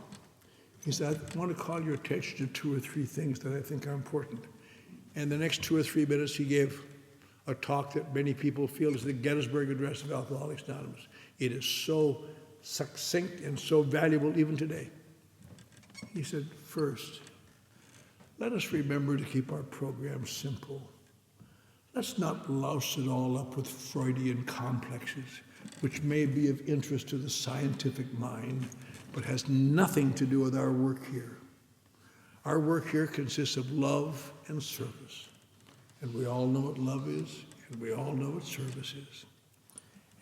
He said, I want to call your attention to two or three things that I think are important. And the next 2 or 3 minutes, he gave a talk that many people feel is the Gettysburg Address of Alcoholics Anonymous. It is so succinct and so valuable even today. He said, first, let us remember to keep our program simple. Let's not louse it all up with Freudian complexes, which may be of interest to the scientific mind, but has nothing to do with our work here. Our work here consists of love and service. And we all know what love is, and we all know what service is.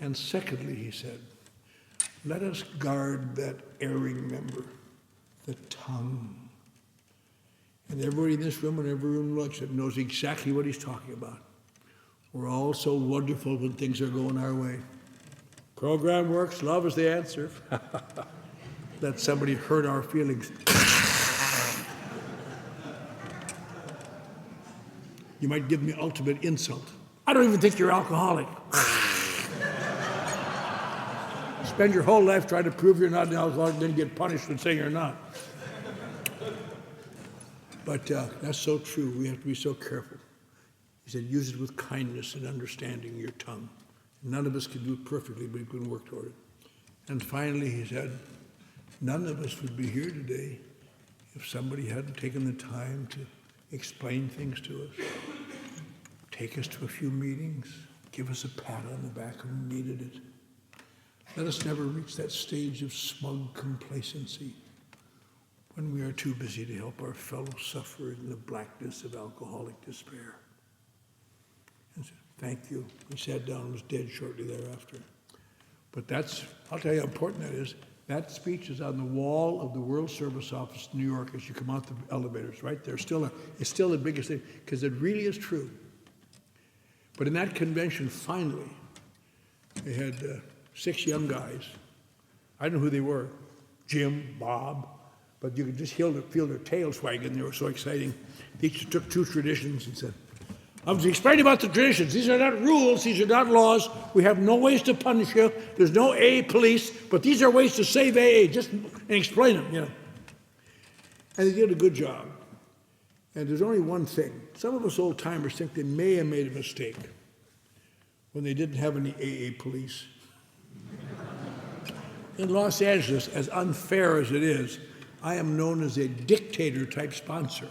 And secondly, he said, let us guard that erring member, the tongue. And everybody in this room and every room looks at knows exactly what he's talking about. We're all so wonderful when things are going our way. Program works, love is the answer. Let somebody hurt our feelings. You might give me ultimate insult. I don't even think you're alcoholic. Spend your whole life trying to prove you're not an alcoholic, then get punished and say you're not. But that's so true. We have to be so careful. He said, use it with kindness and understanding your tongue. None of us can do it perfectly, but we can work toward it. And finally, he said, none of us would be here today if somebody hadn't taken the time to explain things to us, take us to a few meetings, give us a pat on the back when we needed it. Let us never reach that stage of smug complacency when we are too busy to help our fellow suffer in the blackness of alcoholic despair. And said, thank you. He sat down and was dead shortly thereafter. But I'll tell you how important that is. That speech is on the wall of the World Service Office in New York as you come out the elevators, right there. It's still the biggest thing, because it really is true. But in that convention, finally, they had 6 young guys. I don't know who they were, Jim, Bob, but you could just feel their tails wagging. They were so exciting. They each took 2 traditions and said, I was explaining about the traditions. These are not rules. These are not laws. We have no ways to punish you. There's no AA police, but these are ways to save AA. Just and explain them, you know. And they did a good job. And there's only one thing. Some of us old-timers think they may have made a mistake when they didn't have any AA police. In Los Angeles, as unfair as it is, I am known as a dictator-type sponsor.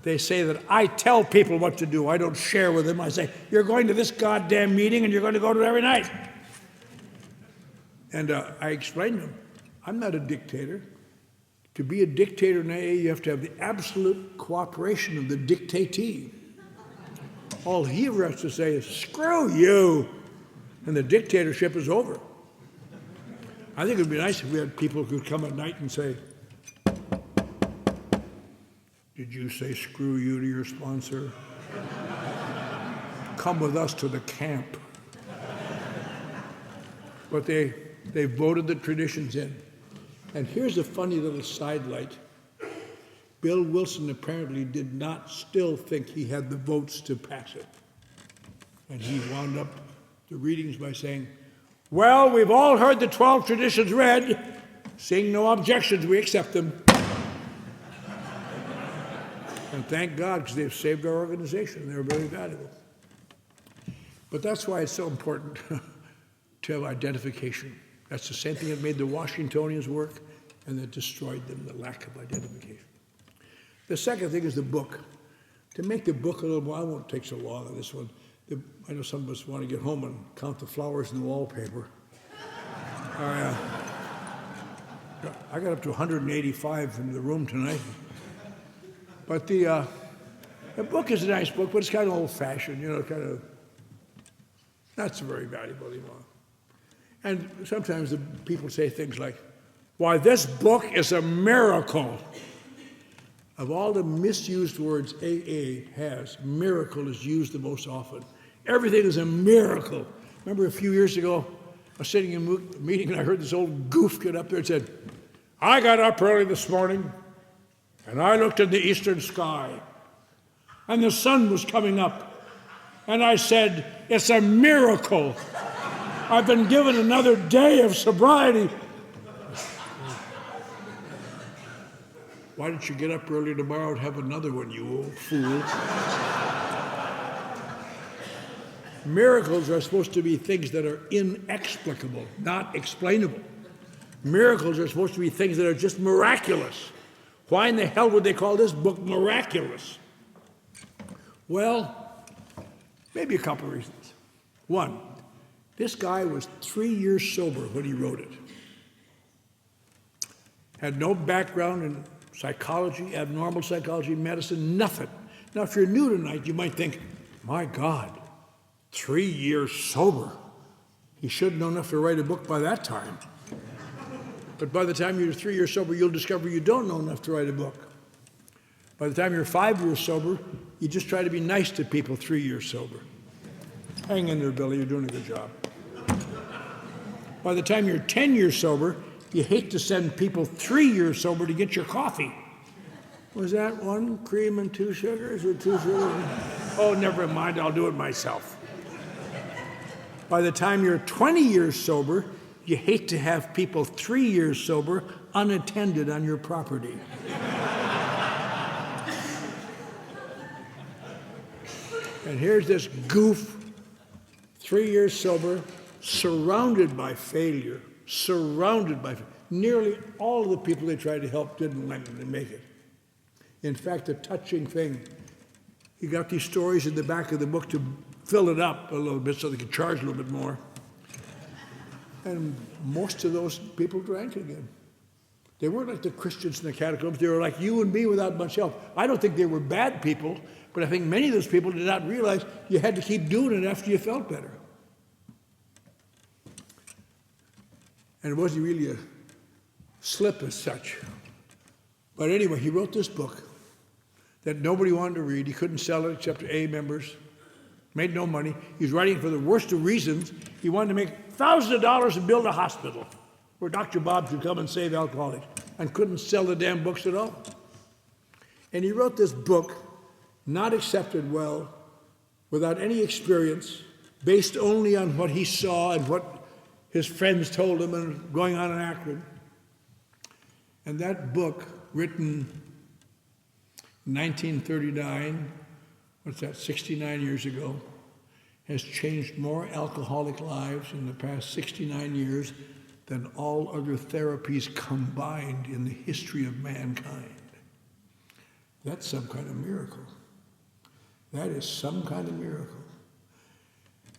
They say that I tell people what to do. I don't share with them. I say, you're going to this goddamn meeting and you're going to go to it every night. And I explain to them, I'm not a dictator. To be a dictator in AA, you have to have the absolute cooperation of the dictatee. All he ever has to say is, screw you, and the dictatorship is over. I think it would be nice if we had people who could come at night and say, did you say screw you to your sponsor? Come with us to the camp. But they voted the traditions in. And here's a funny little sidelight. Bill Wilson apparently did not still think he had the votes to pass it. And he wound up the readings by saying, well, we've all heard the 12 traditions read. Seeing no objections, we accept them. And thank God, because they've saved our organization. They're very valuable. But that's why it's so important to have identification. That's the same thing that made the Washingtonians work and that destroyed them, the lack of identification. The second thing is the book. To make the book a little more, I won't take so long on this one. I know some of us want to get home and count the flowers in the wallpaper. I got up to 185 in the room tonight. But the book is a nice book, but it's kind of old-fashioned, kind of not so very valuable anymore. And sometimes the people say things like, why, this book is a miracle. Of all the misused words AA has, miracle is used the most often. Everything is a miracle. Remember a few years ago, I was sitting in a meeting and I heard this old goof get up there and said, I got up early this morning and I looked in the eastern sky and the sun was coming up and I said, it's a miracle. I've been given another day of sobriety. Why don't you get up early tomorrow and have another one, you old fool? Miracles are supposed to be things that are inexplicable, not explainable. Miracles are supposed to be things that are just miraculous. Why in the hell would they call this book miraculous? Well, maybe a couple of reasons. One, this guy was 3 years sober when he wrote it. Had no background in psychology, abnormal psychology, medicine, nothing. Now, if you're new tonight, you might think, my God, 3 years sober. He should know enough to write a book by that time. But by the time you're 3 years sober, you'll discover you don't know enough to write a book. By the time you're 5 years sober, you just try to be nice to people 3 years sober. Hang in there, Billy, you're doing a good job. By the time you're 10 years sober, you hate to send people 3 years sober to get your coffee. Was that 1 cream and 2 sugars or 2 sugars? Oh, never mind, I'll do it myself. By the time you're 20 years sober, you hate to have people 3 years sober unattended on your property. And here's this goof, 3 years sober, surrounded by failure, Nearly all of the people they tried to help didn't make it. In fact, the touching thing, he got these stories in the back of the book to fill it up a little bit so they could charge a little bit more. And most of those people drank again. They weren't like the Christians in the catacombs. They were like you and me without much help. I don't think they were bad people, but I think many of those people did not realize you had to keep doing it after you felt better. And it wasn't really a slip as such. But anyway, he wrote this book that nobody wanted to read. He couldn't sell it except to AA members. Made no money. He was writing for the worst of reasons. He wanted to make thousands of dollars and build a hospital where Dr. Bob could come and save alcoholics, and couldn't sell the damn books at all. And he wrote this book, not accepted well, without any experience, based only on what he saw and what his friends told him and going on in Akron. And that book, written in 1939, what's that, 69 years ago, has changed more alcoholic lives in the past 69 years than all other therapies combined in the history of mankind. That's some kind of miracle. That is some kind of miracle.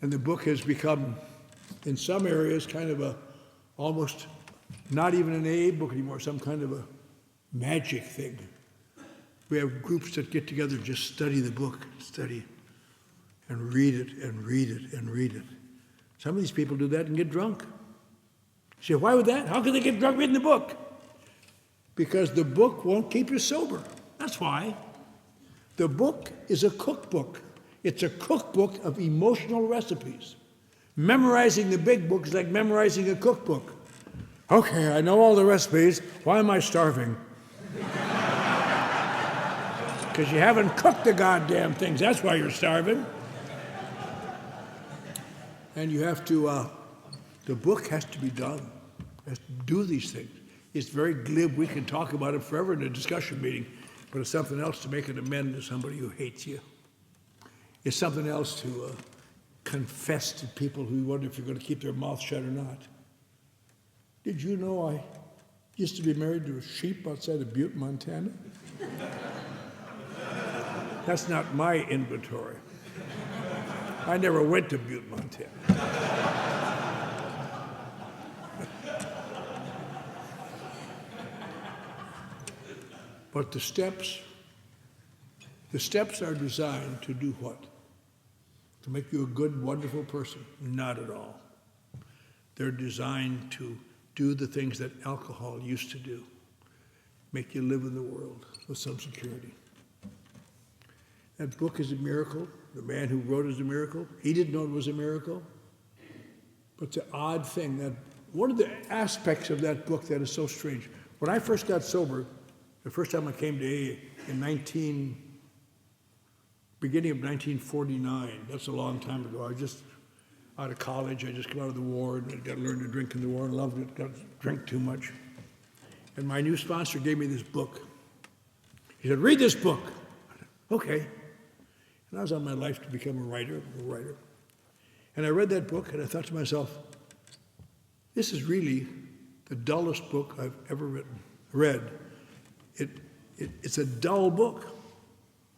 And the book has become, in some areas, kind of a, almost not even an AA book anymore, some kind of a magic thing. We have groups that get together and just study the book, study, and read it, and read it, and read it. Some of these people do that and get drunk. You say, why would that? How can they get drunk reading the book? Because the book won't keep you sober. That's why. The book is a cookbook. It's a cookbook of emotional recipes. Memorizing the big book is like memorizing a cookbook. Okay, I know all the recipes. Why am I starving? Because you haven't cooked the goddamn things. That's why you're starving. And you have to, the book has to be done. It has to do these things. It's very glib. We can talk about it forever in a discussion meeting, but it's something else to make an amend to somebody who hates you. It's something else to confess to people who wonder if you're going to keep their mouth shut or not. Did you know I used to be married to a sheep outside of Butte, Montana? That's not my inventory. I never went to Butte, Montana. But the steps are designed to do what? To make you a good, wonderful person? Not at all. They're designed to do the things that alcohol used to do. Make you live in the world with some security. That book is a miracle. The man who wrote it is a miracle. He didn't know it was a miracle. But the odd thing, that one of the aspects of that book that is so strange, when I first got sober, the first time I came to AA in beginning of 1949, that's a long time ago. I was just out of college, I just come out of the war, and I got to learn to drink in the war, and loved it, got to drink too much. And my new sponsor gave me this book. He said, read this book. I said, okay. And I was on my life to become a writer. And I read that book, and I thought to myself, this is really the dullest book I've ever read. It's a dull book.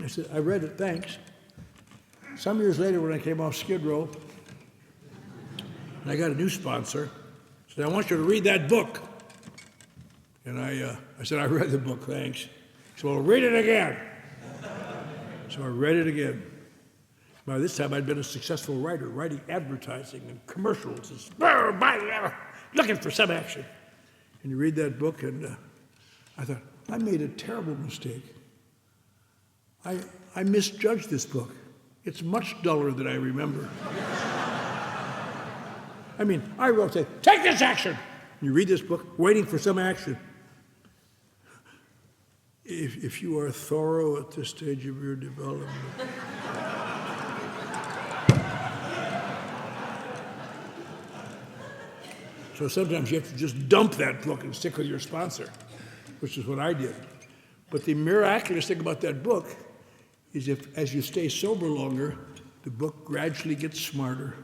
I said, I read it, thanks. Some years later, when I came off Skid Row, and I got a new sponsor, I said, I want you to read that book. And I said, I read the book, thanks. He said, well, read it again. So I read it again. By this time, I'd been a successful writer, writing advertising and commercials, and looking for some action. And you read that book, and I thought, I made a terrible mistake. I misjudged this book. It's much duller than I remember. I mean, I wrote, say, take this action. You read this book, waiting for some action. If you are thorough at this stage of your development, so sometimes you have to just dump that book and stick with your sponsor, which is what I did. But the miraculous thing about that book is if, as you stay sober longer, the book gradually gets smarter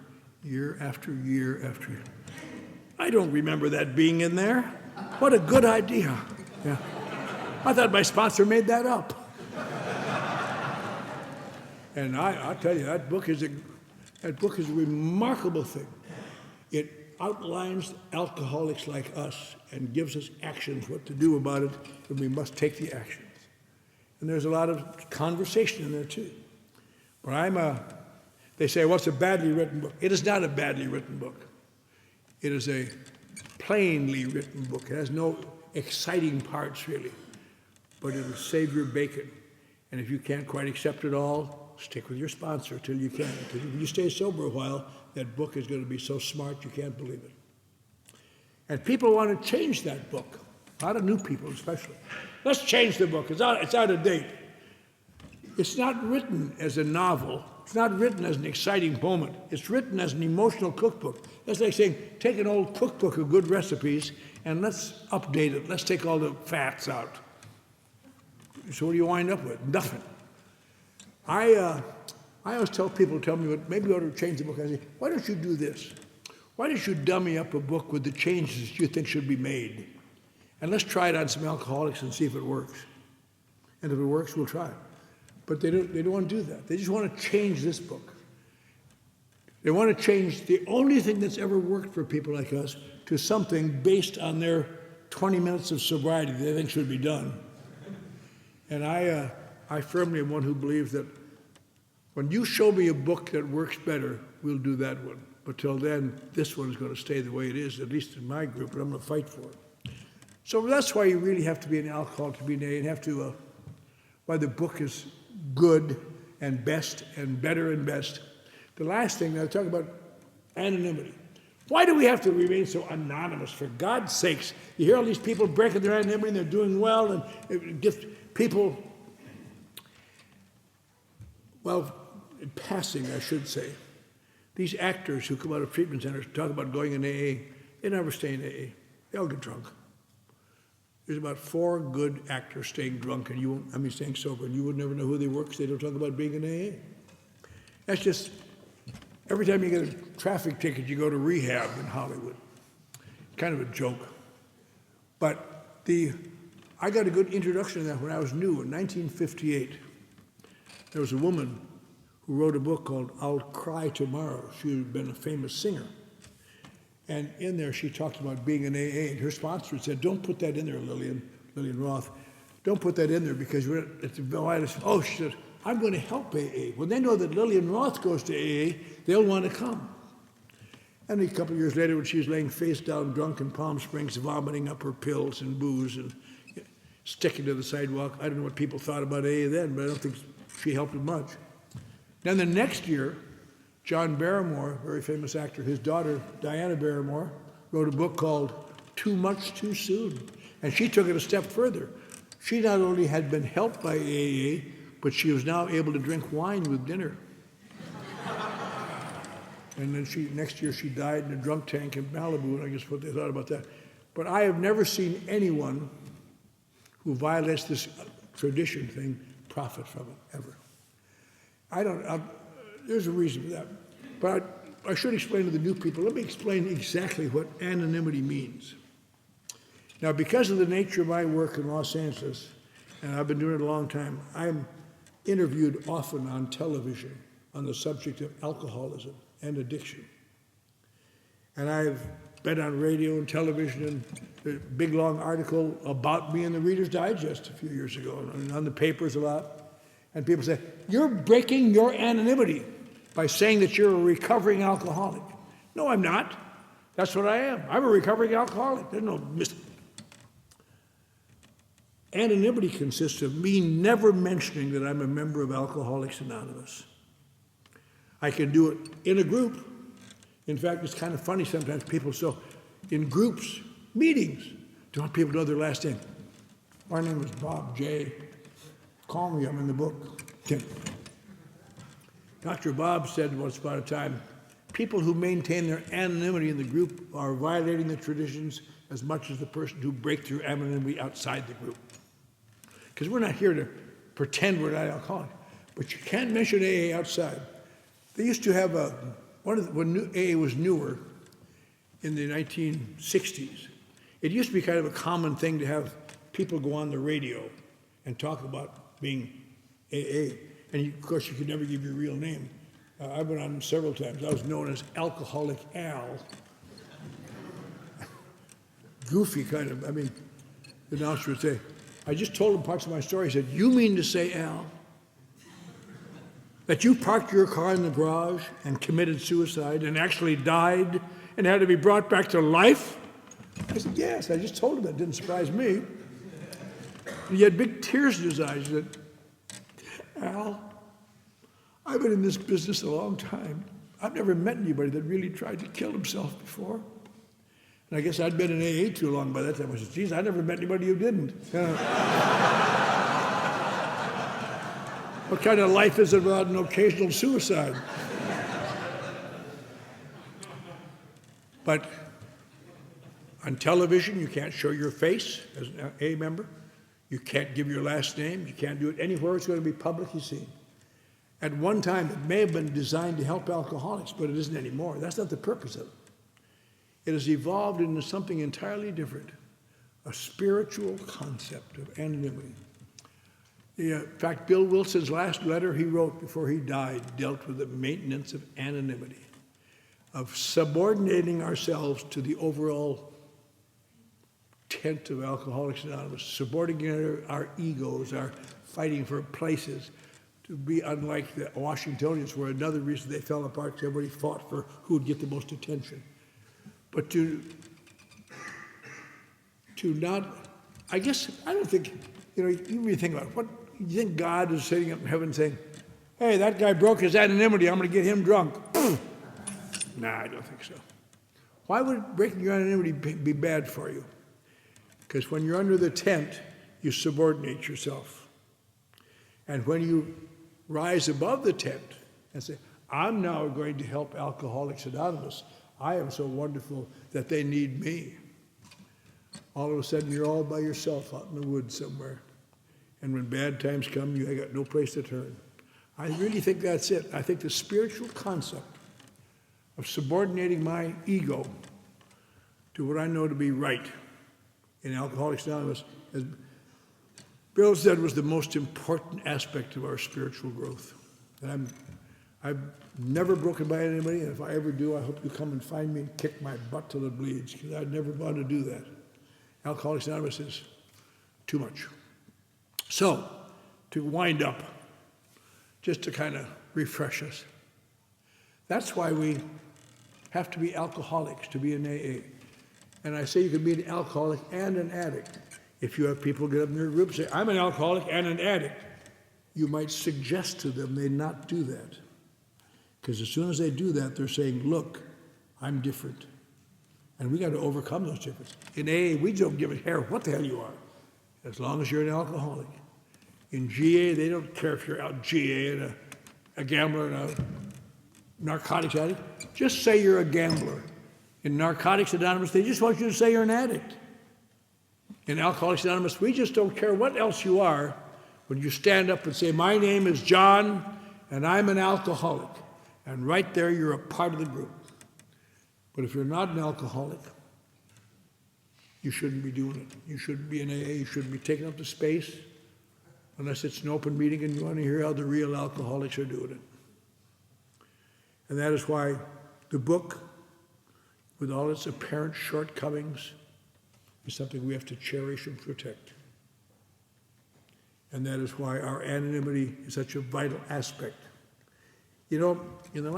year after year after year. I don't remember that being in there. What a good idea. Yeah. I thought my sponsor made that up. And I'll tell you, that book is a remarkable thing. It outlines alcoholics like us and gives us actions, what to do about it, and we must take the actions. And there's a lot of conversation in there too. But they say, what's a badly written book? It is not a badly written book. It is a plainly written book. It has no exciting parts really, but it'll save your bacon. And if you can't quite accept it all, stick with your sponsor till you can. Because if you stay sober a while, that book is going to be so smart you can't believe it. And people want to change that book. A lot of new people especially. Let's change the book. It's out of date. It's not written as a novel. It's not written as an exciting moment. It's written as an emotional cookbook. That's like saying, take an old cookbook of good recipes and let's update it. Let's take all the fats out. So what do you wind up with? Nothing. I always tell people, tell me, maybe you ought to change the book. I say, why don't you do this? Why don't you dummy up a book with the changes you think should be made? And let's try it on some alcoholics and see if it works. And if it works, we'll try it. But they don't want to do that. They just want to change this book. They want to change the only thing that's ever worked for people like us to something based on their 20 minutes of sobriety they think should be done. And I firmly am one who believes that when you show me a book that works better, we'll do that one. But till then, this one is going to stay the way it is, at least in my group, and I'm going to fight for it. So that's why you really have to be an alcoholic to be an AA, and have to, why the book is good and best and better and best. The last thing, I talk about anonymity. Why do we have to remain so anonymous? For God's sakes, you hear all these people breaking their anonymity and they're doing well, and it gives people, well, in passing, I should say, these actors who come out of treatment centers talk about going in AA, they never stay in AA. They all get drunk. There's about 4 good actors staying drunk, and staying sober, and you would never know who they were because they don't talk about being in AA. That's just, every time you get a traffic ticket, you go to rehab in Hollywood. Kind of a joke. But I got a good introduction to that when I was new in 1958. There was a woman who wrote a book called I'll Cry Tomorrow. She had been a famous singer. And in there, she talked about being an AA, and her sponsor said, don't put that in there, Lillian Roth. Don't put that in there because it's a violence. Oh, she said, I'm going to help AA. When they know that Lillian Roth goes to AA, they'll want to come. And a couple of years later, when she was laying face down drunk in Palm Springs, vomiting up her pills and booze and sticking to the sidewalk, I don't know what people thought about AA then, but I don't think she helped them much. Then the next year, John Barrymore, very famous actor, his daughter, Diana Barrymore, wrote a book called Too Much Too Soon. And she took it a step further. She not only had been helped by AA, but she was now able to drink wine with dinner. And then next year she died in a drunk tank in Malibu, and I guess what they thought about that. But I have never seen anyone who violates this tradition thing profit from it, ever. There's a reason for that. But I should explain to the new people. Let me explain exactly what anonymity means. Now, because of the nature of my work in Los Angeles, and I've been doing it a long time, I'm interviewed often on television on the subject of alcoholism and addiction. And I've been on radio and television, and a big, long article about me in the Reader's Digest a few years ago, and on the papers a lot. And people say, you're breaking your anonymity by saying that you're a recovering alcoholic. No, I'm not. That's what I am. I'm a recovering alcoholic. There's no mystery. Anonymity consists of me never mentioning that I'm a member of Alcoholics Anonymous. I can do it in a group. In fact, it's kind of funny sometimes people, so in groups, meetings, do you want people to know their last name? My name is Bob J. Call me, I'm in the book. Tim. Dr. Bob said once upon a time, people who maintain their anonymity in the group are violating the traditions as much as the person who breaks their anonymity outside the group. Because we're not here to pretend we're not alcoholic. But you can't mention AA outside. They used to have when AA was newer in the 1960s, it used to be kind of a common thing to have people go on the radio and talk about being AA. And of course, you could never give your real name. I went on several times. I was known as Alcoholic Al. Goofy kind of, the announcer would say, I just told him parts of my story. He said, you mean to say, Al, that you parked your car in the garage and committed suicide and actually died and had to be brought back to life? I said, yes, I just told him that. Didn't surprise me. And he had big tears in his eyes. He said, Al, I've been in this business a long time. I've never met anybody that really tried to kill himself before. And I guess I'd been in AA too long by that time. I said, geez, I never met anybody who didn't. What kind of life is it without an occasional suicide? But on television, you can't show your face as an AA member. You can't give your last name. You can't do it anywhere. It's going to be publicly seen. At one time, it may have been designed to help alcoholics, but it isn't anymore. That's not the purpose of it. It has evolved into something entirely different, a spiritual concept of anonymity. In fact, Bill Wilson's last letter he wrote before he died dealt with the maintenance of anonymity, of subordinating ourselves to the overall tent of Alcoholics Anonymous, subordinating our egos, our fighting for places, to be unlike the Washingtonians, where another reason they fell apart because everybody fought for who would get the most attention. But to not, I guess, I don't think, you really think about it. What, you think God is sitting up in heaven saying, hey, that guy broke his anonymity, I'm going to get him drunk? Nah, I don't think so. Why would breaking your anonymity be bad for you? Because when you're under the tent, you subordinate yourself. And when you rise above the tent and say, I'm now going to help Alcoholics Anonymous, I am so wonderful that they need me. All of a sudden, you're all by yourself out in the woods somewhere. And when bad times come, you got no place to turn. I really think that's it. I think the spiritual concept of subordinating my ego to what I know to be right in Alcoholics Anonymous, as Bill said, was the most important aspect of our spiritual growth. And I've never broken by anybody, and if I ever do, I hope you come and find me and kick my butt till it bleeds, because I'd never want to do that. Alcoholics Anonymous is too much. So, to wind up, just to kind of refresh us, that's why we have to be alcoholics to be in AA. And I say you can be an alcoholic and an addict. If you have people get up in your group and say, I'm an alcoholic and an addict, you might suggest to them they not do that. Because as soon as they do that, they're saying, look, I'm different. And we got to overcome those differences. In AA, we don't give a care what the hell you are, as long as you're an alcoholic. In GA, they don't care if you're out GA and a gambler and a narcotics addict. Just say you're a gambler. In Narcotics Anonymous, they just want you to say you're an addict. In Alcoholics Anonymous, we just don't care what else you are when you stand up and say, my name is John, and I'm an alcoholic. And right there, you're a part of the group. But if you're not an alcoholic, you shouldn't be doing it. You shouldn't be in AA. You shouldn't be taking up the space unless it's an open meeting and you want to hear how the real alcoholics are doing it. And that is why the book, with all its apparent shortcomings, is something we have to cherish and protect. And that is why our anonymity is such a vital aspect. You know, in the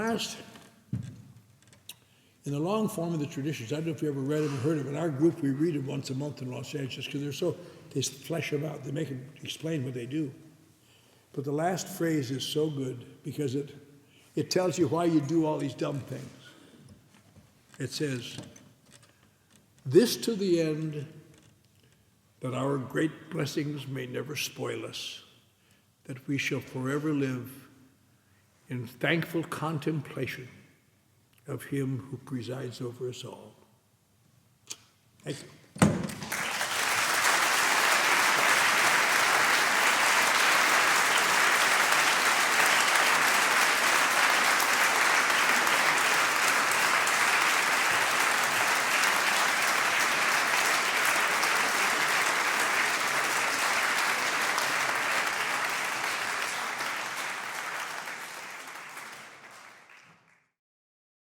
long form of the traditions, I don't know if you ever read them or heard of it. In our group, we read them once a month in Los Angeles because they flesh them out. They make them explain what they do. But the last phrase is so good because it tells you why you do all these dumb things. It says, this to the end, that our great blessings may never spoil us, that we shall forever live in thankful contemplation of him who presides over us all. Thank you.